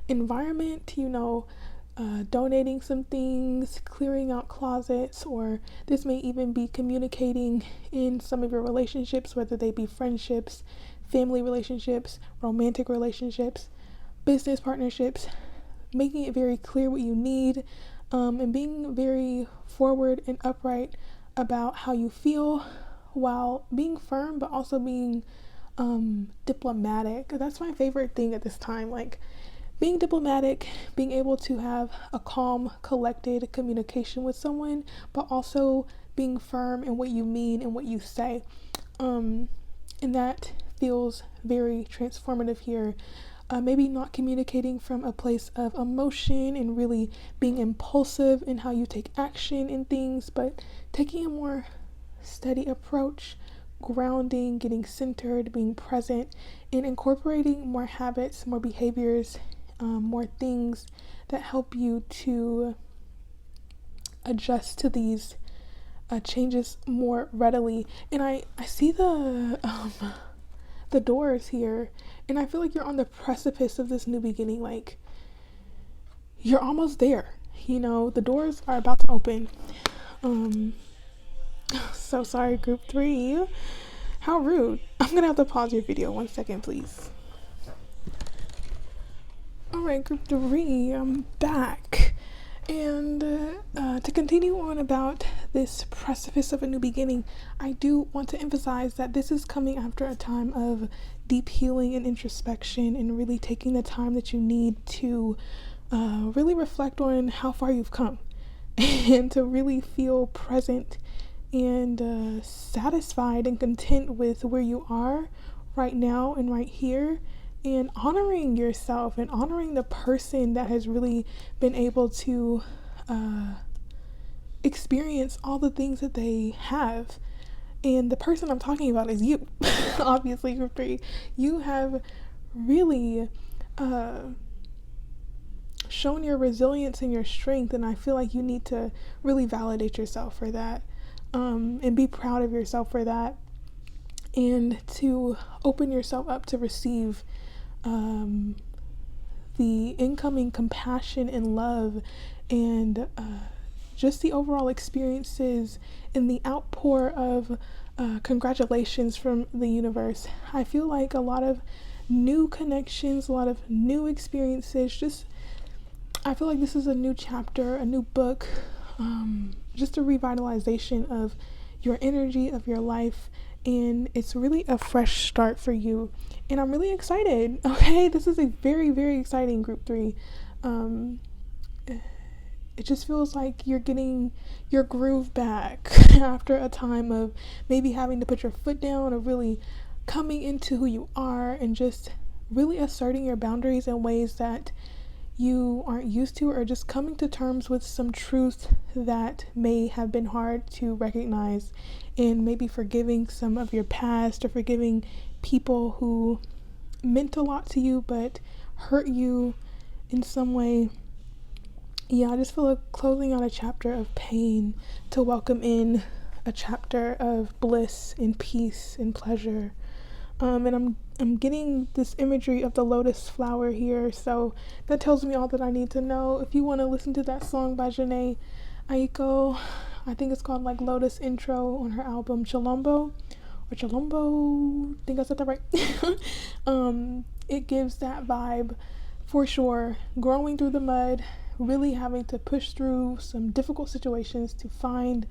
environment, donating some things, clearing out closets, or this may even be communicating in some of your relationships, whether they be friendships, family relationships, romantic relationships, business partnerships, making it very clear what you need, and being very forward and upright about how you feel while being firm, but also being diplomatic. That's my favorite thing at this time. Like, being diplomatic, being able to have a calm, collected communication with someone, but also being firm in what you mean and what you say. And that feels very transformative here. Maybe not communicating from a place of emotion and really being impulsive in how you take action in things, but taking a more steady approach, grounding, getting centered, being present, and incorporating more habits, more behaviors, more things that help you to adjust to these changes more readily. And I see the doors here, and I feel like you're on the precipice of this new beginning. Like, you're almost there, the doors are about to open. So sorry, group 3, how rude. I'm gonna have to pause your video 1 second, please. Alright, group 3, I'm back. And to continue on about this precipice of a new beginning, I do want to emphasize that this is coming after a time of deep healing and introspection, and really taking the time that you need to really reflect on how far you've come and to really feel present and satisfied and content with where you are right now and right here, and honoring yourself and honoring the person that has really been able to experience all the things that they have. And the person I'm talking about is you. Obviously, group 3, you have really shown your resilience and your strength, and I feel like you need to really validate yourself for that, and be proud of yourself for that, and to open yourself up to receive the incoming compassion and love, and just the overall experiences and the outpour of congratulations from the universe. I feel like a lot of new connections, a lot of new experiences. I feel like this is a new chapter, a new book, just a revitalization of your energy, of your life, and it's really a fresh start for you. And I'm really excited. Okay, this is a very, very exciting group 3. It just feels like you're getting your groove back after a time of maybe having to put your foot down, or really coming into who you are and just really asserting your boundaries in ways that you aren't used to, or just coming to terms with some truth that may have been hard to recognize, and maybe forgiving some of your past, or forgiving people who meant a lot to you but hurt you in some way. Yeah, I just feel like closing out a chapter of pain to welcome in a chapter of bliss and peace and pleasure. And I'm getting this imagery of the lotus flower here, so that tells me all that I need to know. If you want to listen to that song by Janae Aiko, I think it's called like Lotus Intro on her album Chilombo, or Chilombo, I think I said that right. It gives that vibe for sure. Growing through the mud, really having to push through some difficult situations to find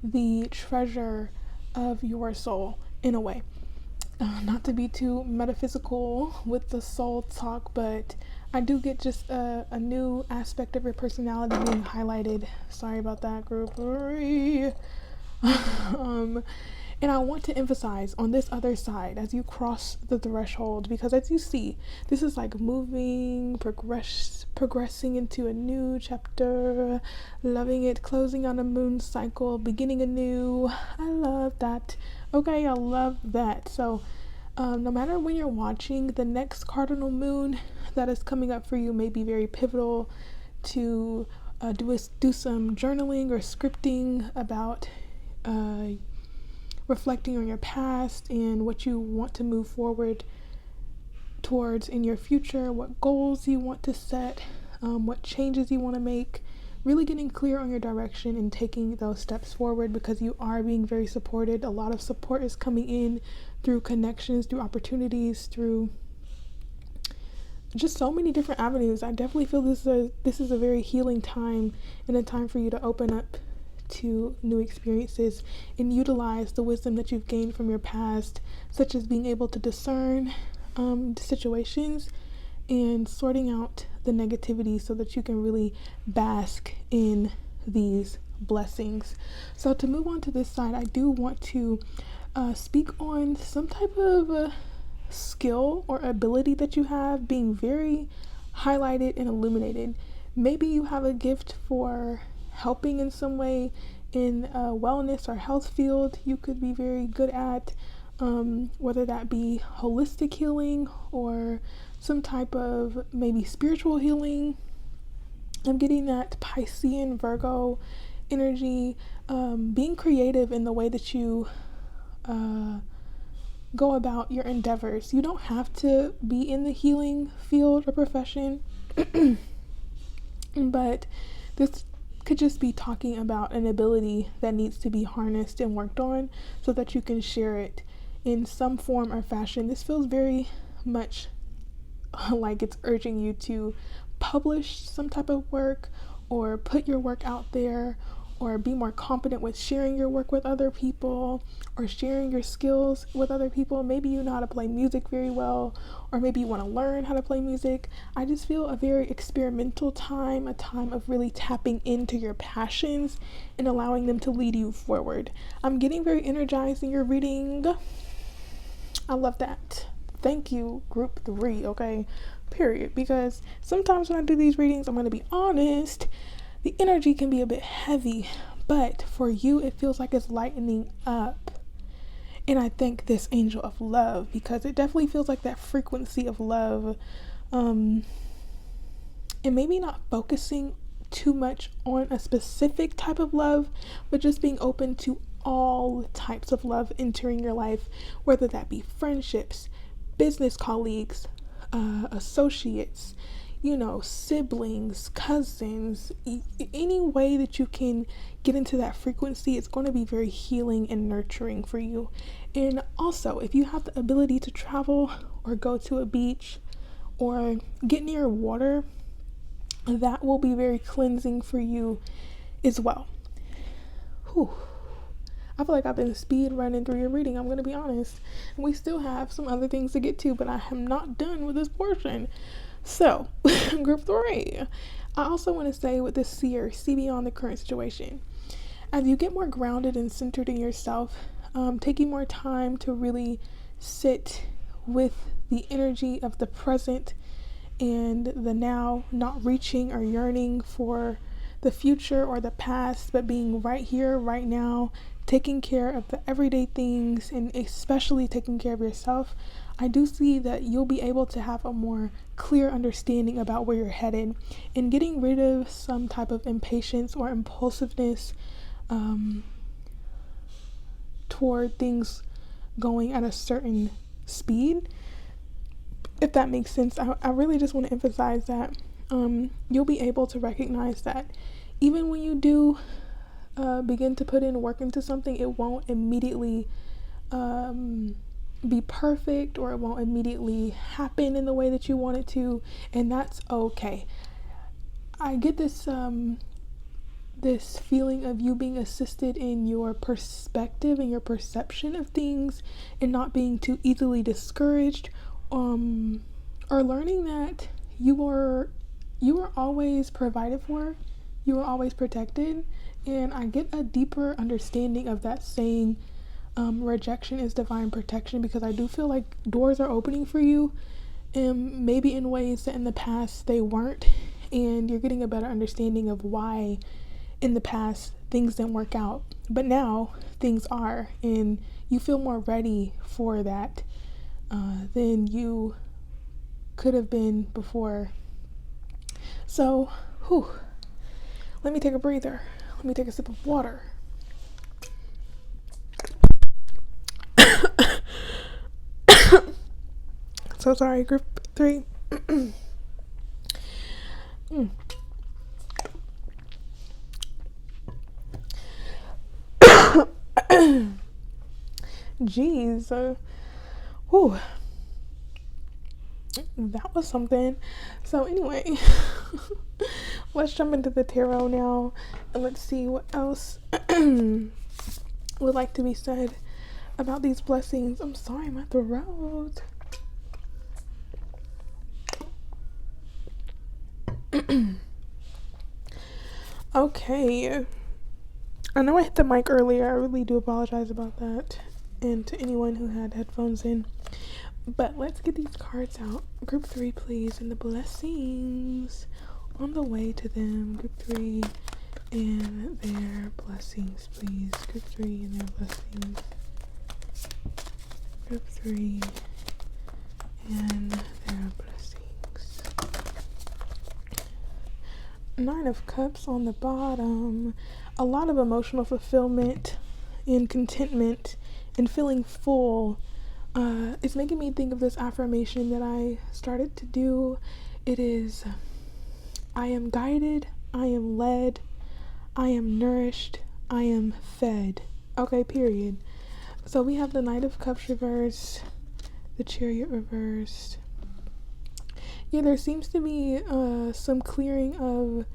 the treasure of your soul in a way. Not to be too metaphysical with the soul talk, but I do get just a new aspect of your personality being highlighted. Sorry about that, group 3. And I want to emphasize on this other side as you cross the threshold, because as you see, this is like moving, progressing into a new chapter, loving it, closing on a moon cycle, beginning anew. I love that. Okay, I love that. So no matter when you're watching, the next cardinal moon that is coming up for you may be very pivotal to do some journaling or scripting about reflecting on your past and what you want to move forward towards in your future, what goals you want to set, what changes you want to make, really getting clear on your direction and taking those steps forward, because you are being very supported. A lot of support is coming in through connections, through opportunities, through just so many different avenues. I definitely feel this is a very healing time, and a time for you to open up to new experiences and utilize the wisdom that you've gained from your past, such as being able to discern situations and sorting out the negativity so that you can really bask in these blessings. So to move on to this side, I do want to speak on some type of skill or ability that you have being very highlighted and illuminated. Maybe you have a gift for helping in some way in a wellness or health field you could be very good at, whether that be holistic healing or some type of maybe spiritual healing. I'm getting that Piscean Virgo energy, being creative in the way that you go about your endeavors. You don't have to be in the healing field or profession, but this could just be talking about an ability that needs to be harnessed and worked on so that you can share it in some form or fashion. This feels very much like it's urging you to publish some type of work or put your work out there, or be more confident with sharing your work with other people or sharing your skills with other people. Maybe you know how to play music very well, or maybe you want to learn how to play music. I just feel a very experimental time, a time of really tapping into your passions and allowing them to lead you forward. I'm getting very energized in your reading. I love that. Thank you, group 3, okay? Period. Because sometimes when I do these readings, I'm going to be honest, the energy can be a bit heavy, but for you, it feels like it's lightening up. And I thank this angel of love, because it definitely feels like that frequency of love. And maybe not focusing too much on a specific type of love, but just being open to all types of love entering your life, whether that be friendships, business colleagues, associates, siblings, cousins, any way that you can get into that frequency, it's going to be very healing and nurturing for you. And also, if you have the ability to travel or go to a beach or get near water, that will be very cleansing for you as well. Whew. I feel like I've been speed running through your reading, I'm going to be honest. And we still have some other things to get to, but I am not done with this portion. So, group 3, I also want to say with this seer, see beyond the current situation. As you get more grounded and centered in yourself, taking more time to really sit with the energy of the present and the now, not reaching or yearning for the future or the past, but being right here, right now, taking care of the everyday things, and especially taking care of yourself, I do see that you'll be able to have a more clear understanding about where you're headed, and getting rid of some type of impatience or impulsiveness toward things going at a certain speed, if that makes sense. I really just want to emphasize that you'll be able to recognize that even when you do begin to put in work into something, it won't immediately be perfect, or it won't immediately happen in the way that you want it to, and that's okay. I get this this feeling of you being assisted in your perspective and your perception of things, and not being too easily discouraged, or learning that you are always provided for, you are always protected. And I get a deeper understanding of that saying, rejection is divine protection, because I do feel like doors are opening for you, and maybe in ways that in the past they weren't, and you're getting a better understanding of why in the past things didn't work out, but now things are, and you feel more ready for that than you could have been before. So, let me take a breather. Let me take a sip of water. So sorry, group 3. Mm. Jeez. Whew. That was something. So anyway, let's jump into the tarot now and let's see what else would like to be said about these blessings. I'm sorry, my throat. Okay. I know I hit the mic earlier. I really do apologize about that. And to anyone who had headphones in. But let's get these cards out. Group 3, please. And the blessings on the way to them. Group 3 and their blessings, please. Group 3 and their blessings. Group 3 and their blessings. 9 of Cups on the bottom. A lot of emotional fulfillment and contentment and feeling full. It's making me think of this affirmation that I started to do. It is, I am guided, I am led, I am nourished, I am fed. Okay, period. So we have the Knight of Cups reversed, the Chariot reversed. Yeah, there seems to be some clearing of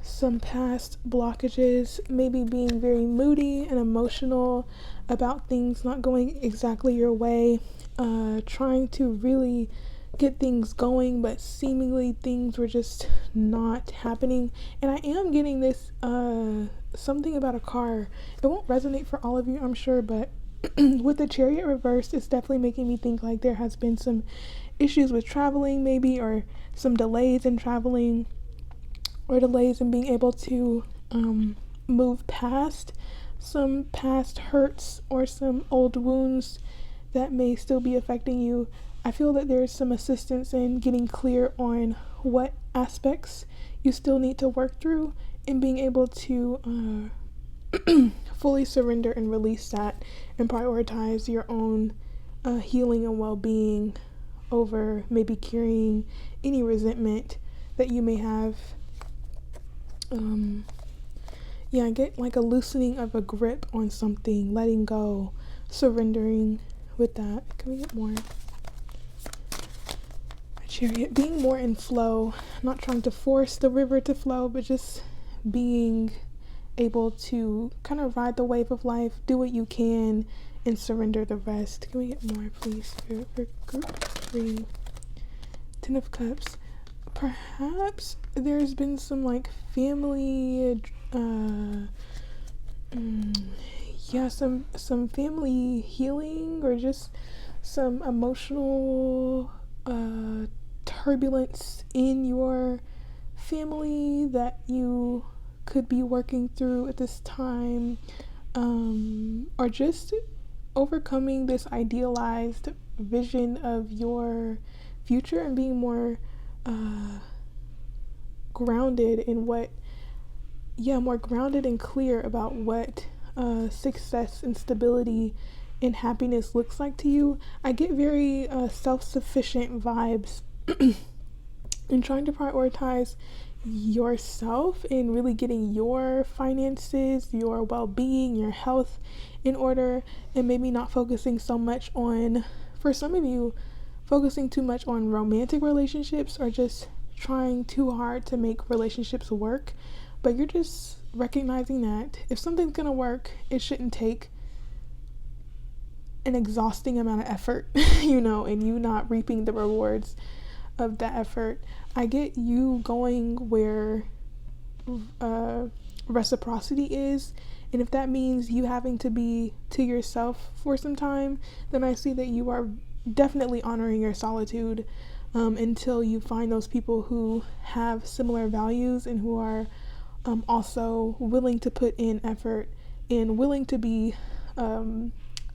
some past blockages, maybe being very moody and emotional about things not going exactly your way, trying to really get things going, but seemingly things were just not happening. And I am getting this something about a car. It won't resonate for all of you, I'm sure, but with the Chariot reversed, it's definitely making me think like there has been some issues with traveling maybe, or some delays in traveling, or delays in being able to move past some past hurts or some old wounds that may still be affecting you. I feel that there's some assistance in getting clear on what aspects you still need to work through, and being able to fully surrender and release that and prioritize your own healing and well-being over maybe carrying any resentment that you may have. I get like a loosening of a grip on something, letting go, surrendering with that. Can we get more? Chariot, being more in flow, not trying to force the river to flow, but just being able to kind of ride the wave of life, do what you can, and surrender the rest. Can we get more, please, for group 3? 10 of Cups. Perhaps there's been some like family, some family healing, or just some emotional turbulence in your family that you could be working through at this time, or just overcoming this idealized vision of your future and being more grounded in more grounded and clear about what success and stability and happiness looks like to you. I get very self-sufficient vibes and trying to prioritize yourself and really getting your finances, your well-being, your health in order, and maybe not focusing so much on, for some of you, focusing too much on romantic relationships, or just trying too hard to make relationships work. But you're just recognizing that if something's gonna work, it shouldn't take an exhausting amount of effort, and you not reaping the rewards of that effort. I get you going where reciprocity is, and if that means you having to be to yourself for some time, then I see that you are definitely honoring your solitude until you find those people who have similar values and who are also willing to put in effort and willing to be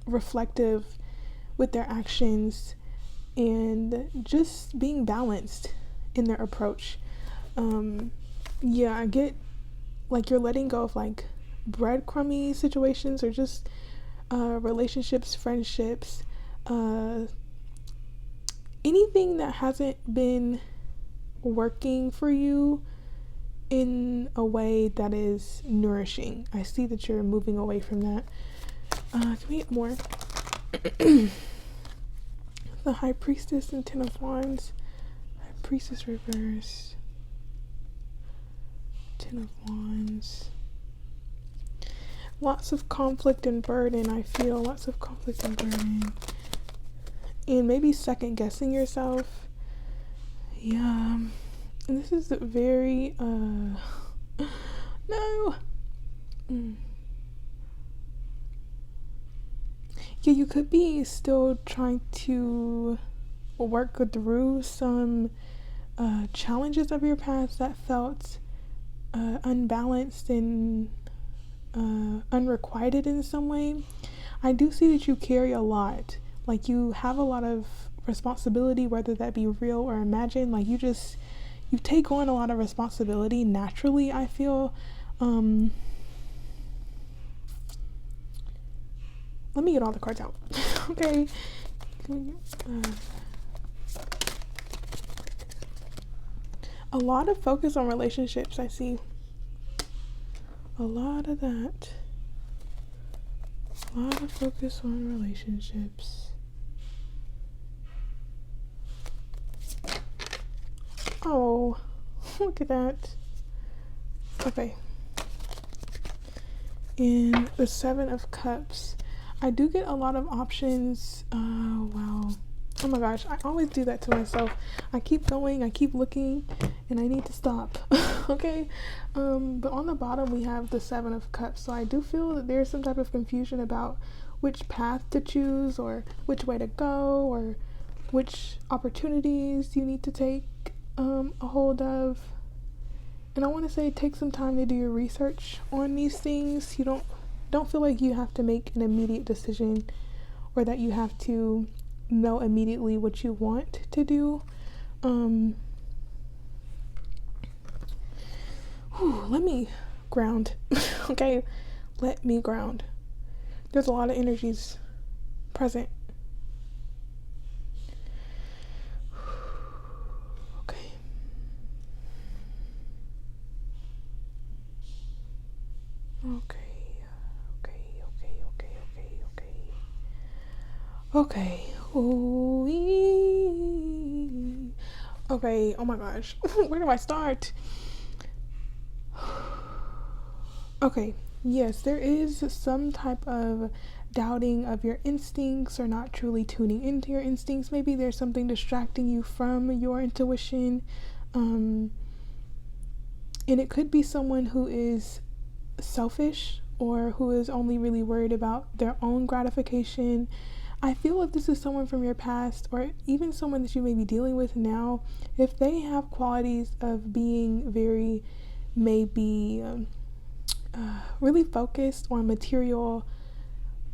reflective with their actions and just being balanced in their approach. I get like you're letting go of like breadcrumby situations, or just relationships, friendships, anything that hasn't been working for you in a way that is nourishing. I see that you're moving away from that. Can we get more? The High Priestess and Ten of Wands. High Priestess reverse. Ten of Wands. Lots of conflict and burden, I feel. Lots of conflict and burden. And maybe second guessing yourself. Yeah. And this is very, no. Yeah, you could be still trying to work through some challenges of your past that felt unbalanced and unrequited in some way. I do see that you carry a lot. Like, you have a lot of responsibility, whether that be real or imagined. Like, you take on a lot of responsibility naturally, I feel. Let me get all the cards out. Okay. A lot of focus on relationships, I see. A lot of that. A lot of focus on relationships. Oh, look at that. Okay. And the Seven of Cups. I do get a lot of options. Wow. Oh my gosh, I always do that to myself. I keep going, I keep looking, and I need to stop. Okay? But on the bottom we have the Seven of Cups. So I do feel that there's some type of confusion about which path to choose, or which way to go, or which opportunities you need to take a hold of. And I want to say, take some time to do your research on these things. You don't feel like you have to make an immediate decision, or that you have to know immediately what you want to do. Let me ground. Okay, let me ground. There's a lot of energies present. Okay. Okay. Ooh. Okay, oh my gosh. Where do I start? Okay, yes, there is some type of doubting of your instincts, or not truly tuning into your instincts. Maybe there's something distracting you from your intuition. And it could be someone who is selfish, or who is only really worried about their own gratification. I feel like this is someone from your past, or even someone that you may be dealing with now. If they have qualities of being very, maybe really focused on material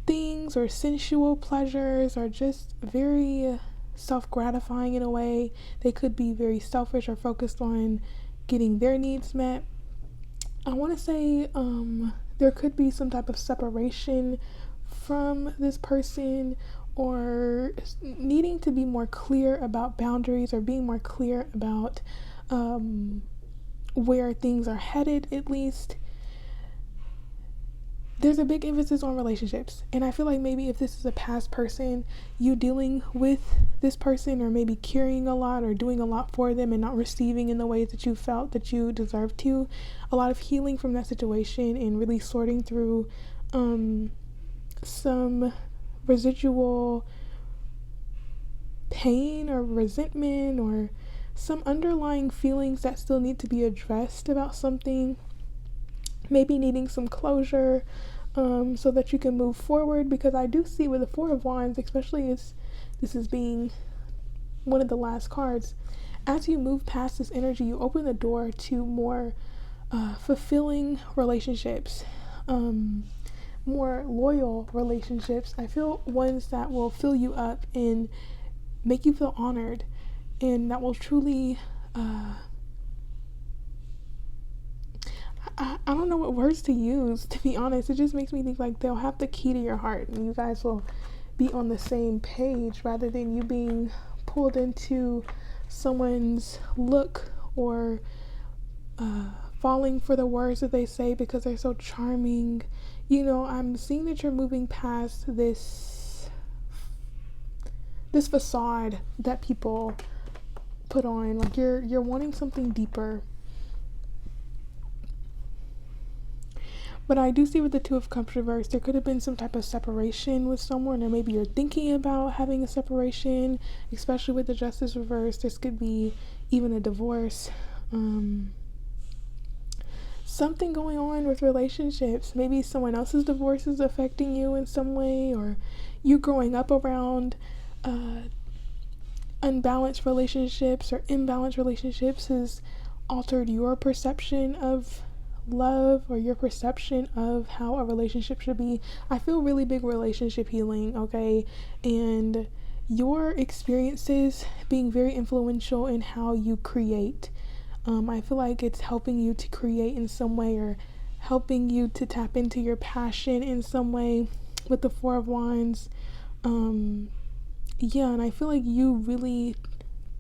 things, or sensual pleasures, or just very self-gratifying in a way, they could be very selfish or focused on getting their needs met. I want to say there could be some type of separation from this person, or needing to be more clear about boundaries, or being more clear about where things are headed. At least there's a big emphasis on relationships, and I feel like maybe if this is a past person, you dealing with this person, or maybe carrying a lot, or doing a lot for them, and not receiving in the ways that you felt that you deserved to. A lot of healing from that situation, and really sorting through some residual pain, or resentment, or some underlying feelings that still need to be addressed about something. Maybe needing some closure, so that you can move forward. Because I do see with the Four of Wands, especially as this is being one of the last cards, as you move past this energy, you open the door to more fulfilling relationships, more loyal relationships. I feel ones that will fill you up and make you feel honored, and that will truly I don't know what words to use, to be honest. It just makes me think like they'll have the key to your heart, and you guys will be on the same page, rather than you being pulled into someone's look or falling for the words that they say because they're so charming. I'm seeing that you're moving past this facade that people put on. Like you're wanting something deeper. But I do see with the Two of Cups reversed, there could have been some type of separation with someone, or maybe you're thinking about having a separation, especially with the Justice reversed. This could be even a divorce. Something going on with relationships. Maybe someone else's divorce is affecting you in some way, or you growing up around unbalanced relationships or imbalanced relationships has altered your perception of love or your perception of how a relationship should be. I feel really big relationship healing, okay? And your experiences being very influential in how you create. I feel like it's helping you to create in some way, or helping you to tap into your passion in some way with the Four of Wands. And I feel like you really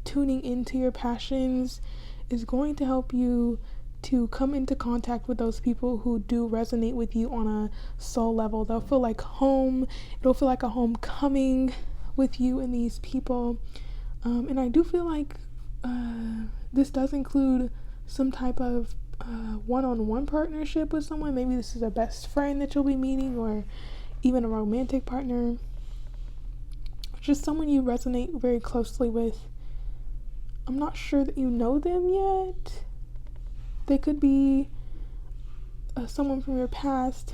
tuning into your passions is going to help you to come into contact with those people who do resonate with you on a soul level. They'll feel like home. It'll feel like a homecoming with you and these people. And I do feel like this does include some type of one-on-one partnership with someone. Maybe this is a best friend that you'll be meeting, or even a romantic partner. Just someone you resonate very closely with. I'm not sure that you know them yet. They could be someone from your past,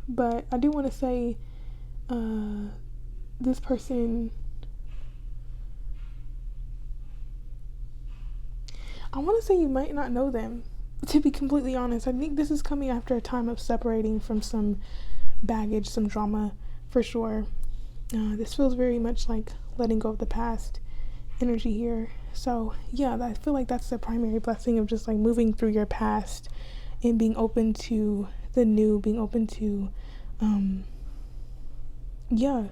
but I do want to say this person, I want to say you might not know them, to be completely honest. I think this is coming after a time of separating from some baggage, some drama, for sure. This feels very much like letting go of the past energy here. So yeah, I feel like that's the primary blessing of just like moving through your past and being open to the new, being open to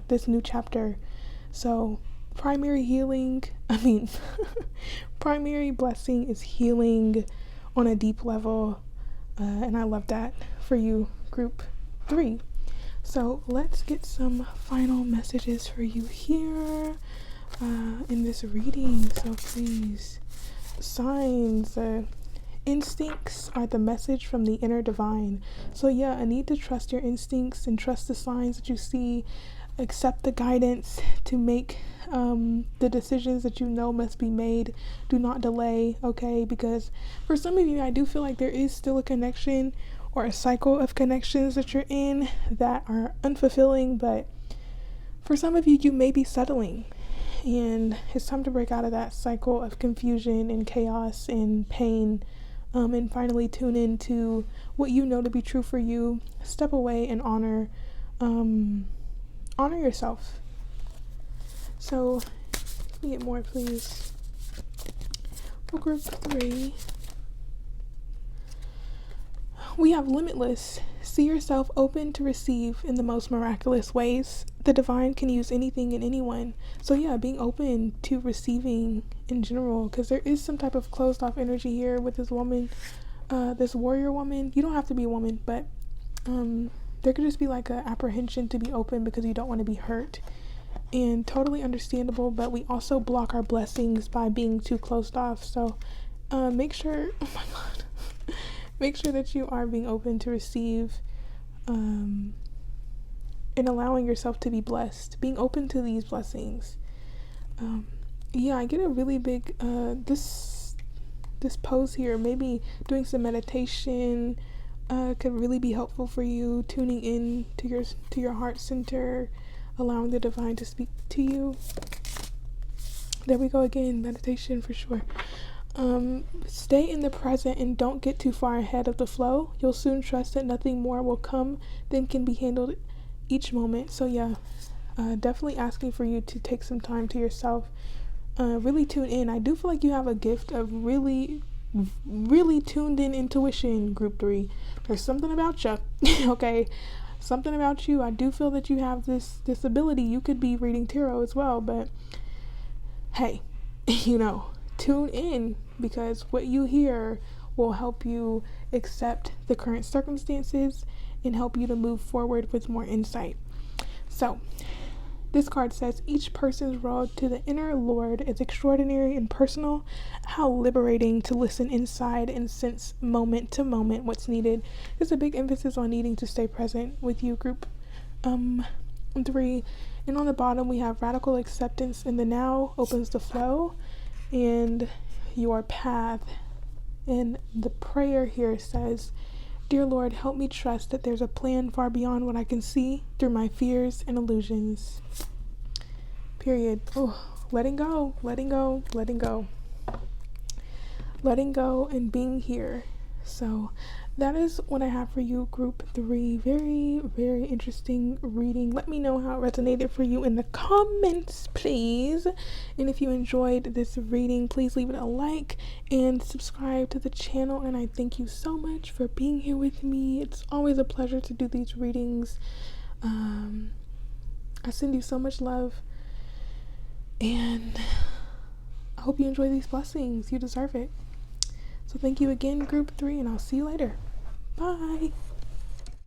this new chapter. So primary blessing is healing on a deep level, and I love that for you, group 3. So let's get some final messages for you here in this reading. So please, signs, instincts are the message from the inner divine. So yeah, I need to trust your instincts and trust the signs that you see. Accept the guidance to make the decisions that you know must be made. Do not delay, okay? Because for some of you, I do feel like there is still a connection or a cycle of connections that you're in that are unfulfilling, but for some of you, you may be settling, and it's time to break out of that cycle of confusion and chaos and pain, and finally tune into what you know to be true for you. Step away and honor yourself. So, can we get more, please? For group 3, we have limitless. See yourself open to receive in the most miraculous ways. The divine can use anything and anyone. So yeah, being open to receiving in general, because there is some type of closed off energy here with this woman, this warrior woman. You don't have to be a woman, but there could just be like a apprehension to be open because you don't want to be hurt. And totally understandable, but we also block our blessings by being too closed off. So make sure, oh my God, make sure that you are being open to receive and allowing yourself to be blessed, being open to these blessings. I get a really big, this pose here, maybe doing some meditation could really be helpful for you, tuning in to your heart center, allowing the divine to speak to you. There we go again, meditation for sure. Stay in the present and don't get too far ahead of the flow. You'll soon trust that nothing more will come than can be handled each moment. So yeah, definitely asking for you to take some time to yourself, really tune in. I do feel like you have a gift of really tuned in intuition, group 3. There's something about you, okay? Something about you. I do feel that you have this ability. You could be reading tarot as well, but hey, tune in. because what you hear will help you accept the current circumstances and help you to move forward with more insight. So this card says, each person's road to the inner Lord is extraordinary and personal. How liberating to listen inside and sense moment to moment what's needed. There's a big emphasis on needing to stay present with you, group 3. And on the bottom we have radical acceptance in the now opens the flow and your path. And the prayer here says, dear Lord, help me trust that there's a plan far beyond what I can see through my fears and illusions. Period. Oh, letting go, letting go, letting go. Letting go and being here. So that is what I have for you, group 3. Very, very interesting reading. Let me know how it resonated for you in the comments, please. And if you enjoyed this reading, please leave it a like and subscribe to the channel. And I thank you so much for being here with me. It's always a pleasure to do these readings. I send you so much love. And I hope you enjoy these blessings. You deserve it. So thank you again, group 3, and I'll see you later. Bye.